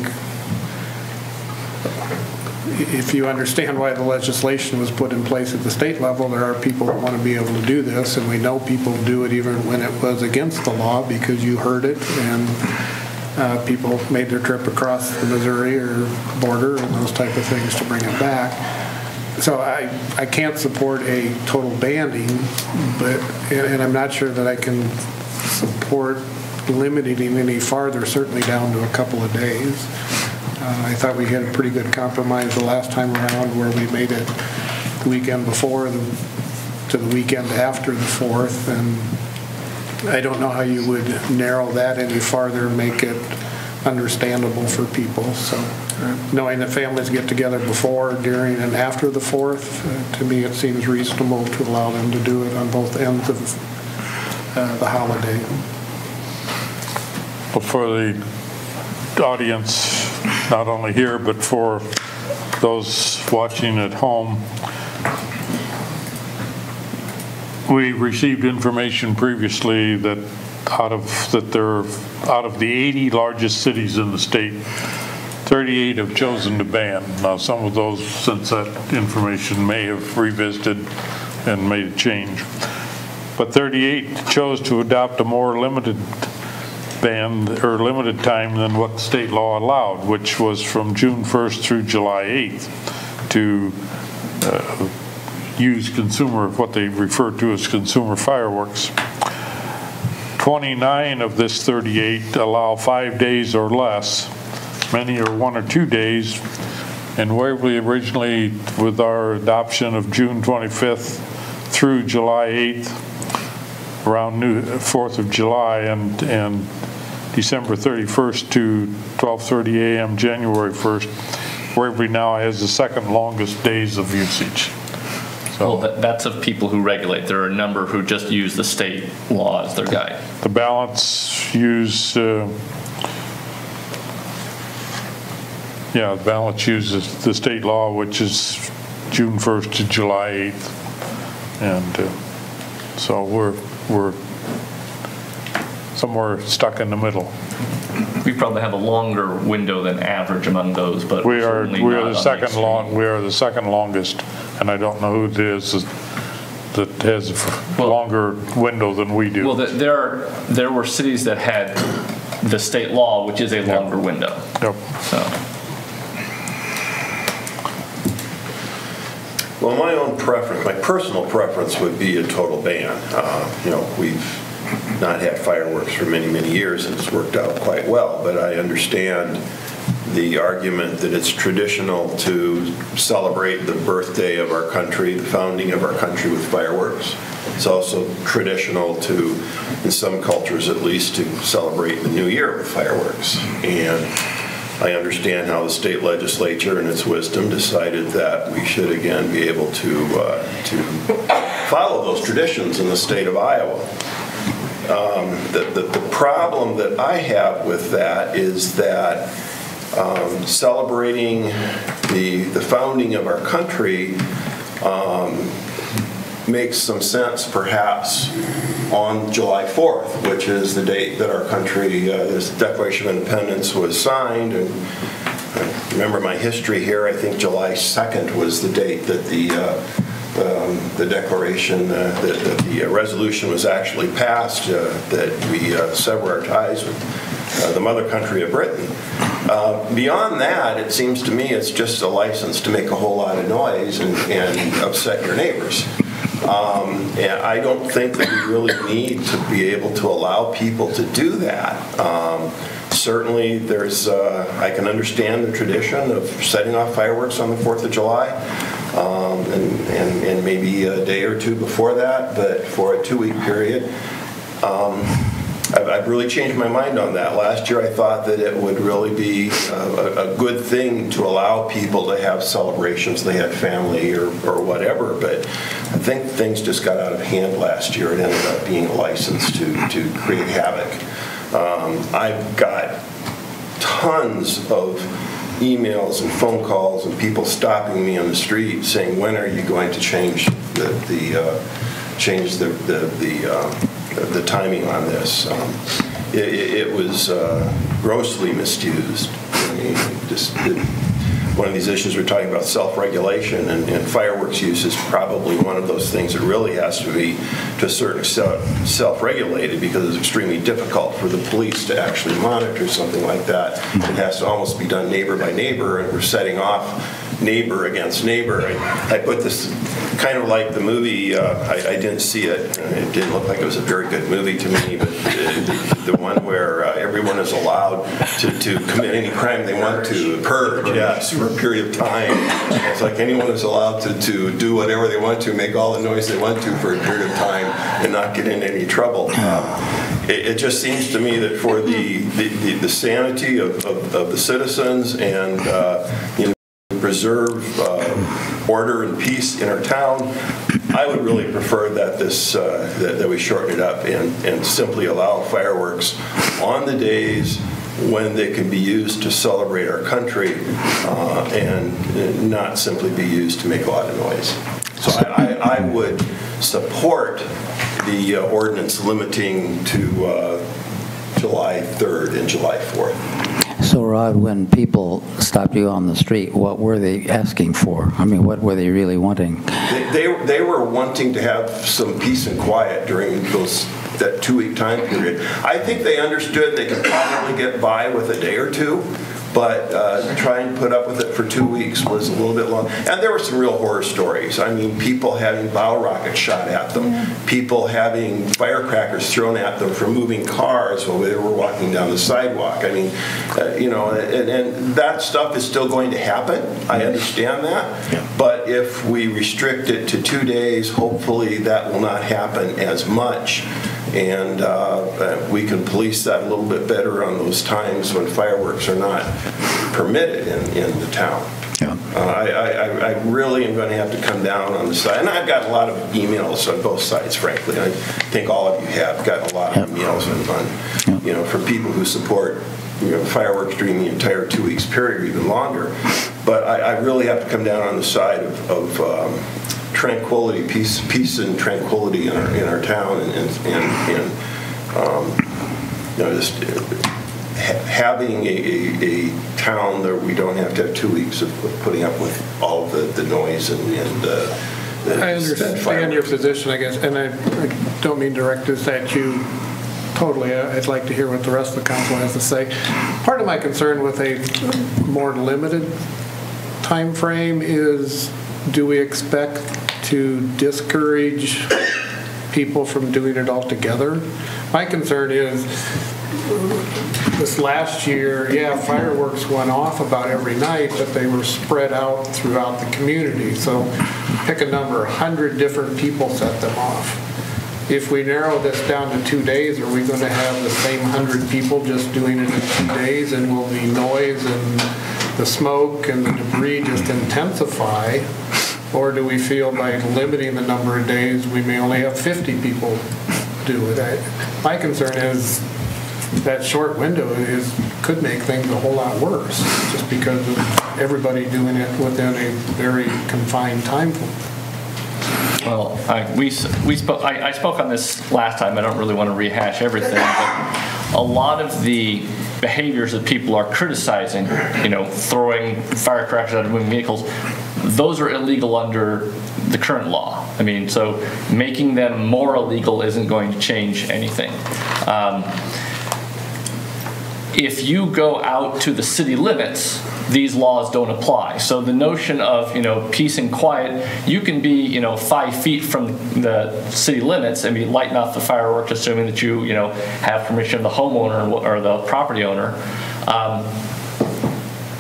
if you understand why the legislation was put in place at the state level, there are people that want to be able to do this, and we know people do it even when it was against the law because you heard it, and people made their trip across the Missouri or border and those type of things to bring it back. So I can't support a total banning, and I'm not sure that I can support limiting it any farther, certainly down to a couple of days. I thought we had a pretty good compromise the last time around where we made it the weekend before to the weekend after the 4th, and I don't know how you would narrow that any farther and make it understandable for people. So knowing that families get together before, during, and after the 4th, to me it seems reasonable to allow them to do it on both ends of the holiday. Well, for the audience, not only here, but for those watching at home, we received information previously that out of the 80 largest cities in the state, 38 have chosen to ban. Now, some of those, since that information, may have revisited and made a change. But 38 chose to adopt a more limited ban or limited time than what the state law allowed, which was from June 1st through July 8th to use what they refer to as consumer fireworks. 29 of this 38 allow 5 days or less. Many are 1 or 2 days. And Waverly originally, with our adoption of June 25th through July 8th, around 4th of July, and December 31st to 12:30 a.m. January 1st, Waverly now has the second longest days of usage. So, well, that's of people who regulate. There are a number who just use the state law as their guide. The balance use, the balance uses the state law, which is June 1st to July 8th, and so we're somewhere stuck in the middle. We probably have a longer window than average among those, but we are the second longest, and I don't know who it is that has a longer window than we do. Well, there were cities that had the state law, which is a longer window. Yep. So. Well, my own preference, my personal preference would be a total ban. We've not had fireworks for many, many years, and it's worked out quite well, but I understand the argument that it's traditional to celebrate the birthday of our country, the founding of our country, with fireworks. It's also traditional to, in some cultures at least, to celebrate the new year with fireworks. And I understand how the state legislature, in its wisdom, decided that we should again be able to follow those traditions in the state of Iowa. The problem that I have with that is that celebrating the founding of our country makes some sense perhaps on July 4th, which is the date that our country, this Declaration of Independence was signed. And I remember my history here, I think July 2nd was the date that the declaration, that the resolution was actually passed, that we sever our ties with the mother country of Britain. Beyond that, it seems to me it's just a license to make a whole lot of noise and upset your neighbors. And I don't think that we really need to be able to allow people to do that. Certainly, I can understand the tradition of setting off fireworks on the 4th of July. and maybe a day or two before that, but for a 2-week period. I've really changed my mind on that. Last year I thought that it would really be a good thing to allow people to have celebrations. They had family or whatever, but I think things just got out of hand last year. It ended up being a license to create havoc. I've got tons of emails and phone calls and people stopping me on the street saying, when are you going to change the timing on this? It was grossly misused. I mean, one of these issues we're talking about self-regulation, and fireworks use is probably one of those things that really has to be, to a certain extent, self-regulated, because it's extremely difficult for the police to actually monitor something like that. It has to almost be done neighbor by neighbor, and we're setting off neighbor against neighbor. I put this kind of like the movie, I didn't see it. It didn't look like it was a very good movie to me, but the one where everyone is allowed to commit any crime they want to, purge, yes, for a period of time. It's like anyone is allowed to do whatever they want to, make all the noise they want to for a period of time and not get in any trouble. It just seems to me that for the sanity of the citizens and preserve order and peace in our town, I would really prefer that that we shorten it up and simply allow fireworks on the days when they can be used to celebrate our country and not simply be used to make a lot of noise. So I would support the ordinance limiting to July 3rd and July 4th. So, Rod, when people stopped you on the street, what were they asking for? I mean, what were they really wanting? They were wanting to have some peace and quiet during that 2-week time period. I think they understood they could probably get by with a day or two, but trying to put up with it for 2 weeks was a little bit long. And there were some real horror stories. I mean, people having bottle rockets shot at them, people having firecrackers thrown at them from moving cars while they were walking down the sidewalk. I mean, and that stuff is still going to happen. I understand that. But if we restrict it to 2 days, hopefully that will not happen as much. And we can police that a little bit better on those times when fireworks are not permitted in the town. Yeah. I really am going to have to come down on the side. And I've got a lot of emails on both sides, frankly. I think all of you have gotten a lot of emails on from people who support fireworks during the entire 2 weeks period or even longer. But I really have to come down on the side of tranquility, peace and tranquility in our town, and just having a town that we don't have to have 2 weeks of putting up with all of the noise and I understand your position, I guess, and I don't mean to direct this at you totally. I'd like to hear what the rest of the council has to say. Part of my concern with a more limited time frame is, do we expect to discourage people from doing it altogether? My concern is this last year, fireworks went off about every night, but they were spread out throughout the community. So pick a number, 100 different people set them off. If we narrow this down to 2 days, are we going to have the same 100 people just doing it in 2 days, and will the noise and the smoke and the debris just intensify? Or do we feel by limiting the number of days, we may only have 50 people do it? My concern is that short window could make things a whole lot worse, just because of everybody doing it within a very confined time frame. Well, I spoke on this last time. I don't really want to rehash everything, but a lot of the behaviors that people are criticizing, throwing firecrackers out of moving vehicles, those are illegal under the current law. I mean, so making them more illegal isn't going to change anything. If you go out to the city limits, these laws don't apply. So the notion of peace and quiet, you can be 5 feet from the city limits and be lighting off the fireworks, assuming that you have permission of the homeowner or the property owner.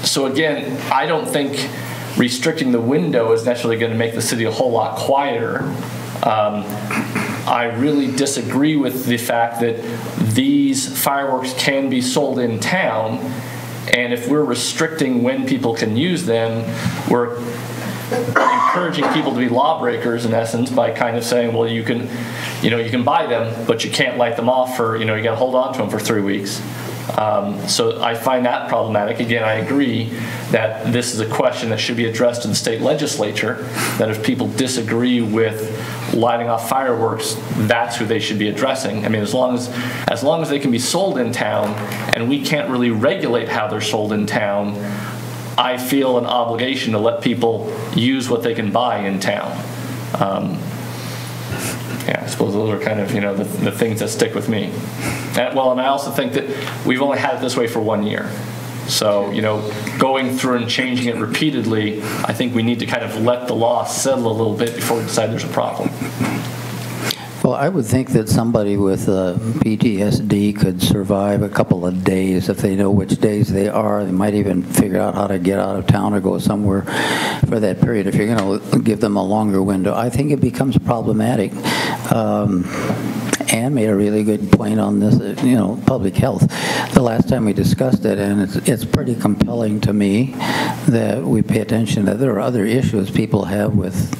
So again, I don't think restricting the window is necessarily going to make the city a whole lot quieter. I really disagree with the fact that these fireworks can be sold in town, and if we're restricting when people can use them, we're encouraging people to be lawbreakers in essence by kind of saying, well, you can buy them, but you can't light them off for, you got to hold on to them for 3 weeks. So I find that problematic. Again, I agree that this is a question that should be addressed to the state legislature, that if people disagree with lighting off fireworks, that's who they should be addressing. I mean, as long as they can be sold in town and we can't really regulate how they're sold in town, I feel an obligation to let people use what they can buy in town. Yeah, I suppose those are kind of, the things that stick with me. And I also think that we've only had it this way for 1 year. So, going through and changing it repeatedly, I think we need to kind of let the law settle a little bit before we decide there's a problem. Well, I would think that somebody with PTSD could survive a couple of days if they know which days they are. They might even figure out how to get out of town or go somewhere for that period. If you're going to give them a longer window, I think it becomes problematic. Ann made a really good point on this, public health. The last time we discussed it, and it's pretty compelling to me that we pay attention that there are other issues people have with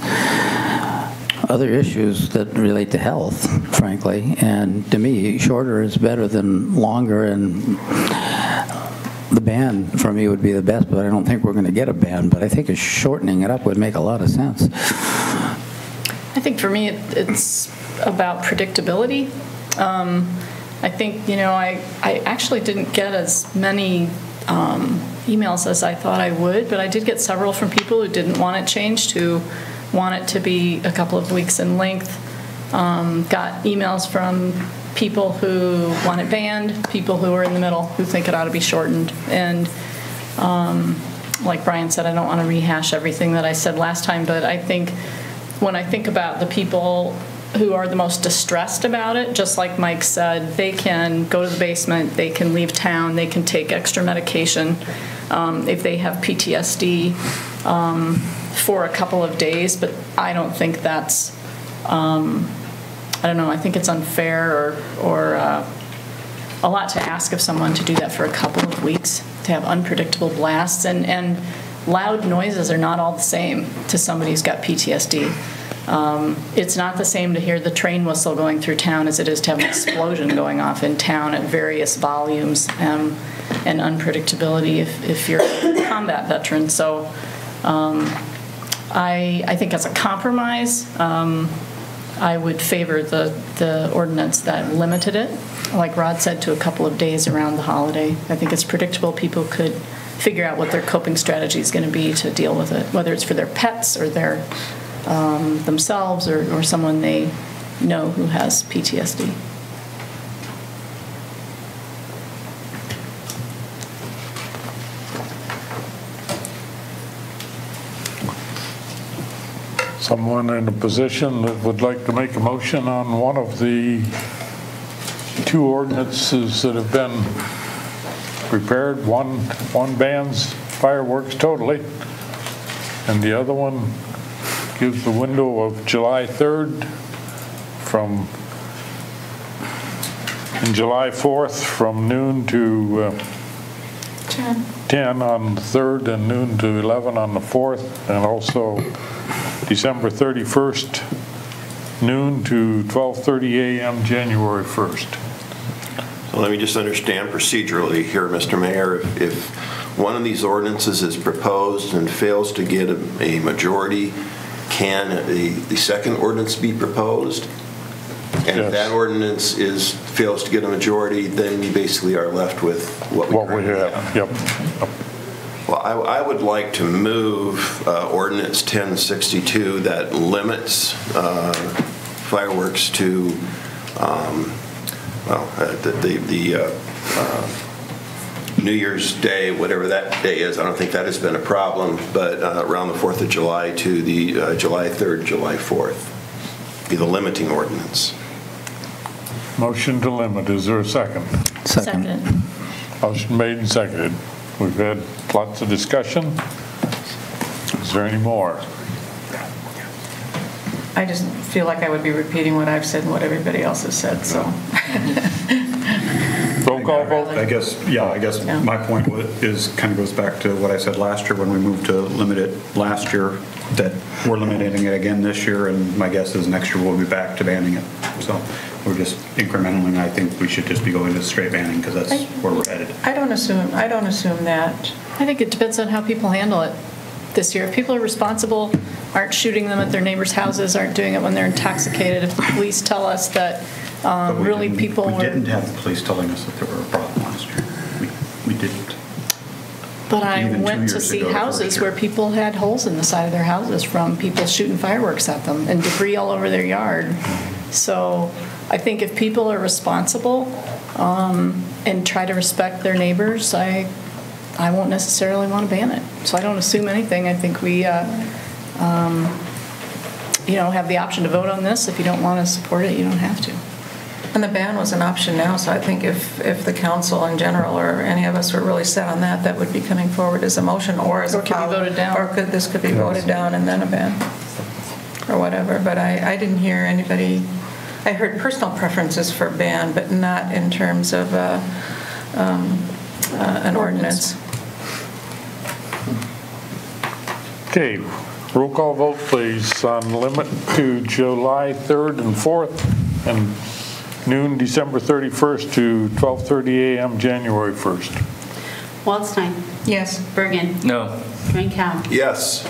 other issues that relate to health, frankly. And to me, shorter is better than longer, and the ban for me would be the best, but I don't think we're going to get a ban. But I think shortening it up would make a lot of sense. I think for me, it's about predictability. I think, I actually didn't get as many emails as I thought I would, but I did get several from people who didn't want it changed, who want it to be a couple of weeks in length. Got emails from people who want it banned, people who are in the middle, who think it ought to be shortened. And like Brian said, I don't want to rehash everything that I said last time, but I think when I think about the people who are the most distressed about it, just like Mike said, they can go to the basement, they can leave town, they can take extra medication if they have PTSD for a couple of days, but I don't think that's, I don't know, I think it's unfair or a lot to ask of someone to do that for a couple of weeks, to have unpredictable blasts, and loud noises are not all the same to somebody who's got PTSD. It's not the same to hear the train whistle going through town as it is to have an explosion going off in town at various volumes, and unpredictability if you're a combat veteran. So I think as a compromise, I would favor the ordinance that limited it, like Rod said, to a couple of days around the holiday. I think it's predictable. People could figure out what their coping strategy is going to be to deal with it, whether it's for their pets or their themselves or someone they know who has PTSD. Someone in a position that would like to make a motion on one of the two ordinances that have been prepared. One bans fireworks totally, and the other one gives the window of July 3rd and July 4th from noon to 10 on the 3rd and noon to 11 on the 4th, and also December 31st, noon to 12:30 a.m. January 1st. So let me just understand procedurally here, Mr. Mayor. If one of these ordinances is proposed and fails to get a majority, can the second ordinance be proposed? And if that ordinance fails to get a majority, then we basically are left with what we have. Yep. Well, I would like to move Ordinance 1062 that limits fireworks to, New Year's Day, whatever that day is. I don't think that has been a problem, but around the 4th of July to the July 3rd, July 4th, be the limiting ordinance. Motion to limit. Is there a second? Second. Motion made and seconded. We've had lots of discussion. Is Is there any more? I just feel like I would be repeating what I've said and what everybody else has said, so. Roll call vote? I guess my point is kind of goes back to what I said last year when we moved to limit it last year, that we're limiting it again this year, and my guess is next year we'll be back to banning it. So we're just incrementally, I think we should just be going to straight banning because that's where we're headed. I don't assume that. I think it depends on how people handle it this year. If people are responsible, aren't shooting them at their neighbors' houses, aren't doing it when they're intoxicated, if the police tell us that really people We didn't have the police telling us that there were a problem last year. We didn't. But I Even 2 went to years see ago, the first houses year. where people had holes in the side of their houses from people shooting fireworks at them and debris all over their yard. So I think if people are responsible and try to respect their neighbors, I won't necessarily want to ban it. So I don't assume anything. I think we have the option to vote on this. If you don't want to support it, you don't have to. And the ban was an option now, so I think if the council in general or any of us were really set on that, that would be coming forward as a motion or as a could be voted down. Or this could be voted down and then a ban or whatever. But I didn't hear anybody. I heard personal preferences for ban, but not in terms of an ordinance. Okay, roll call vote, please, on limit to July 3rd and 4th and noon December 31st to 12:30 a.m. January 1st. Waldstein. Yes. Bergen. No. Drinkow. Yes.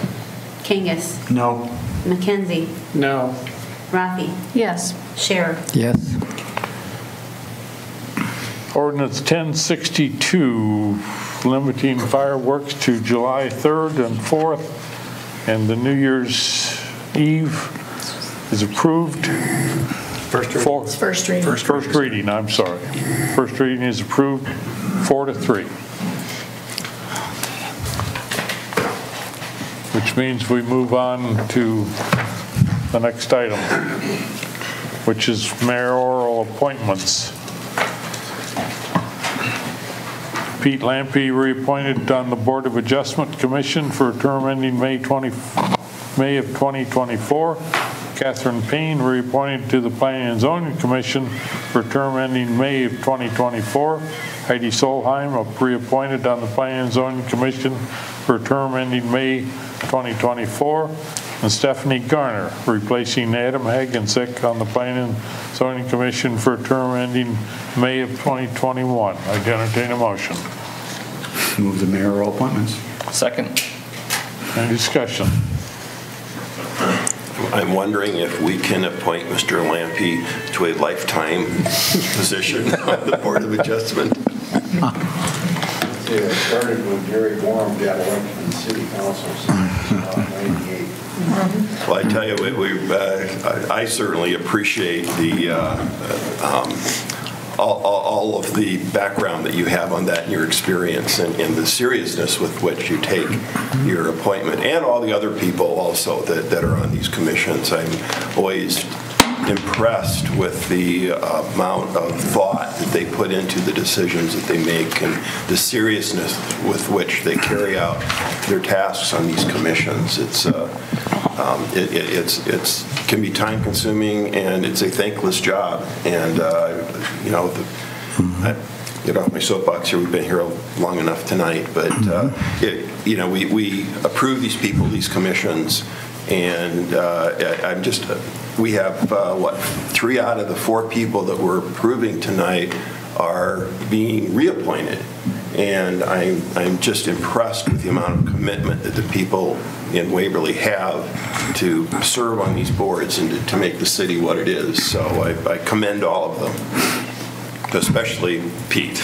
Kangas. No. McKenzie. No. Rafi. Yes. Scherer. Yes. Ordinance 1062, limiting fireworks to July 3rd and 4th, and the New Year's Eve is approved. First reading. First reading, I'm sorry. First reading is approved 4-3. Which means we move on to the next item, which is mayoral appointments. Pete Lampe reappointed on the Board of Adjustment Commission for a term ending May of 2024. Catherine Payne reappointed to the Planning and Zoning Commission for a term ending May of 2024. Heidi Solheim reappointed on the Planning and Zoning Commission for a term ending May 2024. And Stephanie Garner replacing Adam Hagensick on the Planning and Zoning Commission for a term ending May of 2021. I'd entertain a motion. Move the mayoral appointments. Second. Any discussion? I'm wondering if we can appoint Mr. Lampe to a lifetime position on the Board of Adjustment. It started when Jerry Gorham got elected to the city council since 98. Well, I tell you, I certainly appreciate the all of the background that you have on that and your experience and the seriousness with which you take your appointment, and all the other people also that are on these commissions. I'm always impressed with the amount of thought that they put into the decisions that they make and the seriousness with which they carry out their tasks on these commissions. It's can be time consuming, and it's a thankless job. And my soapbox here, we've been here long enough tonight, but we approve these people, these commissions, and we have 3 out of the 4 people that we're approving tonight are being reappointed, and I'm just impressed with the amount of commitment that the people in Waverly have to serve on these boards and to make the city what it is. So I commend all of them, especially Pete.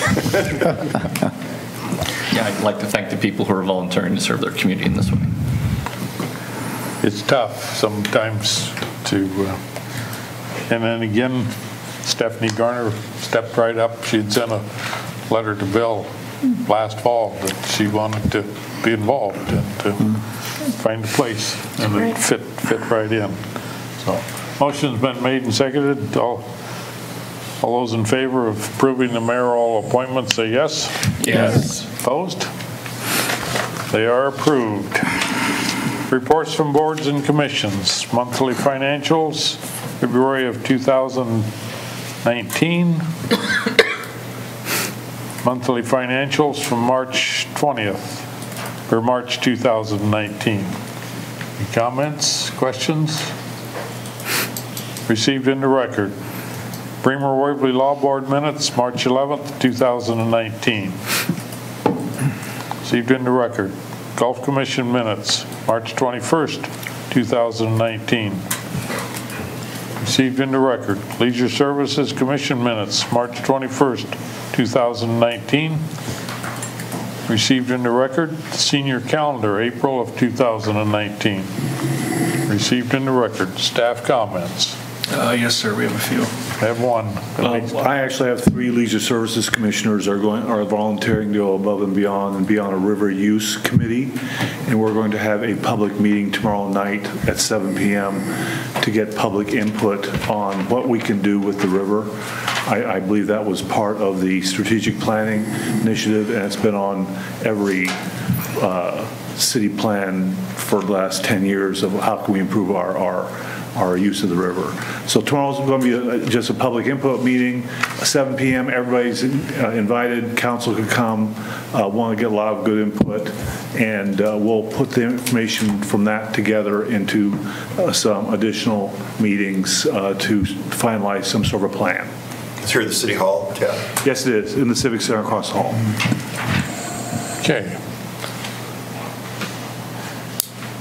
Yeah, I'd like to thank the people who are volunteering to serve their community in this way. It's tough sometimes to, and then again, Stephanie Garner stepped right up. She'd sent a letter to Bill last fall that she wanted to be involved and to find a place, and it fit right in. So, motion's been made and seconded. All those in favor of approving the mayoral appointments say yes. Yes. Opposed? They are approved. Reports from boards and commissions. Monthly financials, February of 2019. Monthly financials from March 20th, or March 2019. Any comments, questions? Received into record. Bremer Waverly Law Board minutes, March 11th, 2019. Received into record. Gulf Commission minutes, March 21st, 2019. Received into record. Leisure Services Commission minutes, March 21st, 2019. Received into record. Senior calendar, April of 2019. Received into record. Staff comments. Yes, sir, we have a few. I have one. I actually have 3 leisure services commissioners are volunteering to go above and be on a river use committee, and we're going to have a public meeting tomorrow night at 7 p.m. to get public input on what we can do with the river. I believe that was part of the strategic planning initiative, and it's been on every city plan for the last 10 years of how can we improve our use of the river. So tomorrow's going to be just a public input meeting, 7 p.m. Everybody's invited. Council can come. Want to get a lot of good input, and we'll put the information from that together into some additional meetings to finalize some sort of a plan. It's here at the City Hall, yeah. Yes, it is, in the Civic Center across the hall. Okay.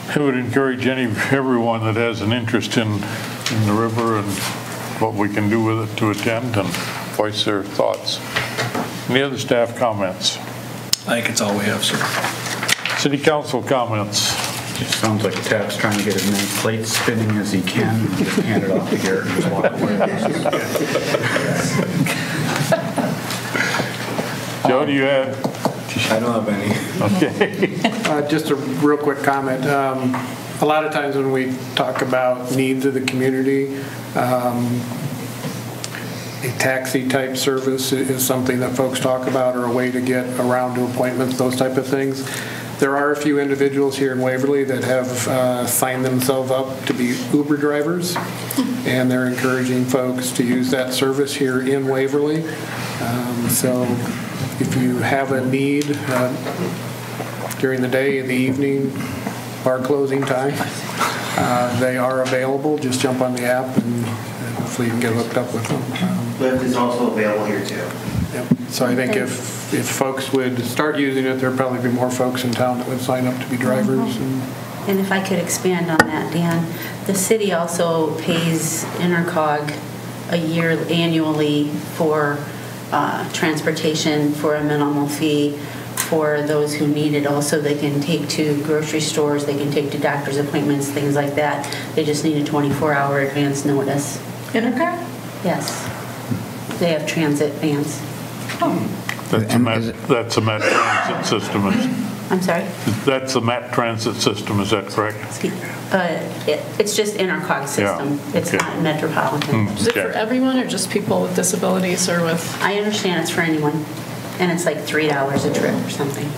I would encourage everyone that has an interest in the river and what we can do with it to attend and voice their thoughts. Any other staff comments? I think it's all we have, sir. City Council comments. It sounds like Tab's trying to get as many plates spinning as he can and just hand it off to Garrett and just walk away. Joe, do you have? I don't have any. Okay. Just a real quick comment. A lot of times when we talk about needs of the community, a taxi type service is something that folks talk about, or a way to get around to appointments, those type of things. There are a few individuals here in Waverly that have signed themselves up to be Uber drivers, and they're encouraging folks to use that service here in Waverly. So if you have a need during the day, in the evening, bar closing time, they are available. Just jump on the app and hopefully you can get hooked up with them. Lyft is also available here too. Yep. So I think if folks would start using it, there'd probably be more folks in town that would sign up to be drivers. And if I could expand on that, Dan, the city also pays Intercog a year annually for transportation for a minimal fee for those who need it. Also, they can take to grocery stores, they can take to doctor's appointments, things like that. They just need a 24-hour advance notice. Intercog? Yes. They have transit vans. That's a Met Transit system. I'm sorry? That's the Met Transit system, is that correct? It's just Intercog system. Yeah. It's not Metropolitan. Is it for everyone or just people with disabilities or with? I understand it's for anyone. And it's like $3 a trip or something.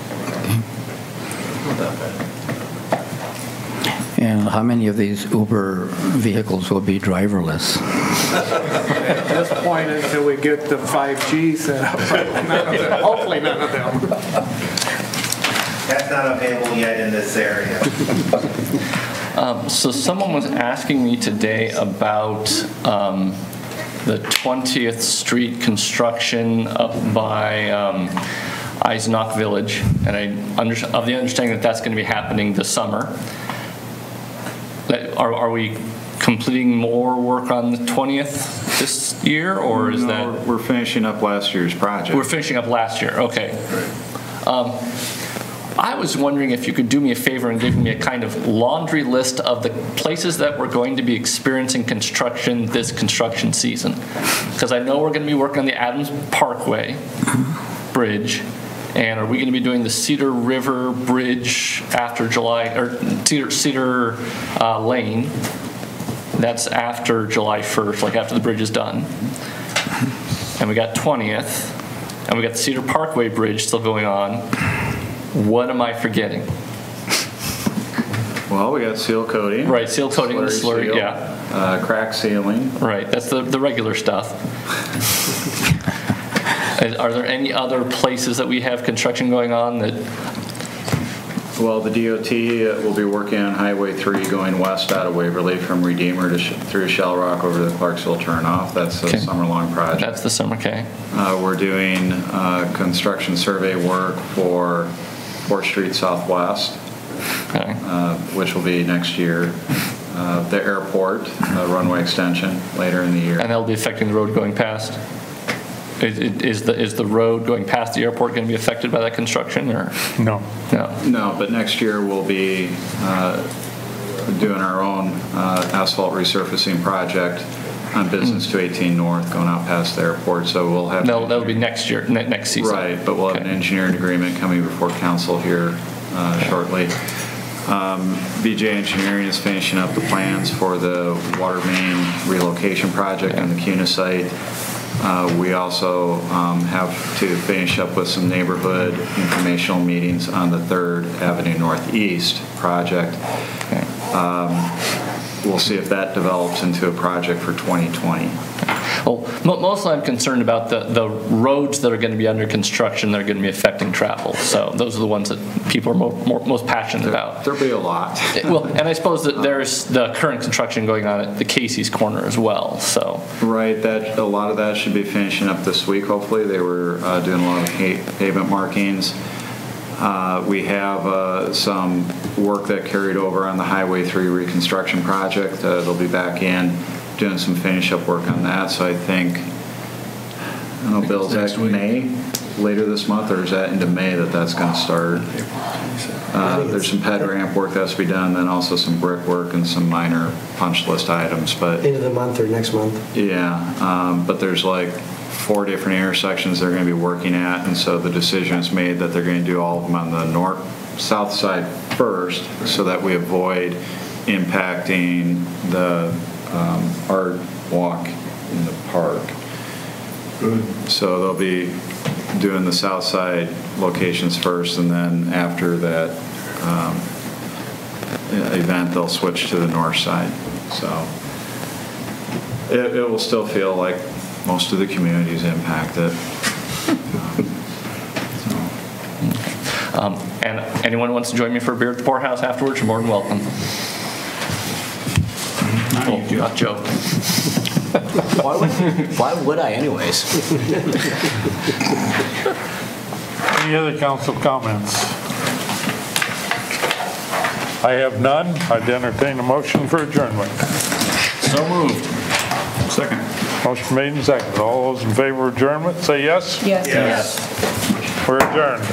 And how many of these Uber vehicles will be driverless? At this point, until we get the 5G set up, hopefully none of them. That's not available yet in this area. So someone was asking me today about the 20th Street construction up by Eisenach Village, and of the understanding that that's going to be happening this summer. Are we completing more work on the 20th this year, or is that? We're finishing up last year's project. We're finishing up last year, okay. I was wondering if you could do me a favor and give me a kind of laundry list of the places that we're going to be experiencing construction this construction season. Because I know we're going to be working on the Adams Parkway Bridge. And are we going to be doing the Cedar River Bridge after July, or Cedar Lane? That's after July 1st, like after the bridge is done. And we got 20th. And we got the Cedar Parkway Bridge still going on. What am I forgetting? Well, Well, we got seal coating. Right, seal coating, slurry, seal, yeah. Crack sealing. Right, that's the regular stuff. Are there any other places that we have construction going on that? Well, the DOT will be working on Highway 3 going west out of Waverly from Redeemer to through Shell Rock over to the Clarksville turnoff. That's a summer-long project. That's the summer, okay. We're doing construction survey work for 4th Street Southwest, which will be next year. The airport, runway extension later in the year. And that'll be affecting the road going past? Is the road going past the airport going to be affected by that construction, or? No. No, but next year we'll be doing our own asphalt resurfacing project on Business 218 North going out past the airport. So we'll have... That'll be next year, next season. Right, but we'll have an engineering agreement coming before council here shortly. BJ Engineering is finishing up the plans for the water main relocation project on the CUNA site. We also have to finish up with some neighborhood informational meetings on the 3rd Avenue Northeast project. We'll see if that develops into a project for 2020. Well, mostly I'm concerned about the roads that are going to be under construction that are going to be affecting travel. So those are the ones that people are most passionate about. There'll be a lot. Well, and I suppose that there's the current construction going on at the Casey's corner as well. So right, a lot of that should be finishing up this week. Hopefully, they were doing a lot of pavement markings. We have some work that carried over on the Highway 3 reconstruction project. They'll be back in doing some finish-up work on that. So I think, I don't know, Bill, is that May, later this month, or is that into May that's going to start? There's some ped ramp work that has to be done, then also some brick work and some minor punch list items. But end of the month or next month? Yeah, but there's like 4 different intersections they're going to be working at, and so the decision is made that they're going to do all of them on the south side first, so that we avoid impacting the art walk in the park. Good. So they'll be doing the south side locations first, and then after that event, they'll switch to the north side. So it will still feel like most of the community is impacted. And anyone wants to join me for a beer at the poorhouse afterwards, you're more than welcome. Not Joe. Why would I anyways? Any other council comments? I have none. I'd entertain a motion for adjournment. So moved. Second. Motion made and seconded. All those in favor of adjournment, say yes. Yes. We're adjourned.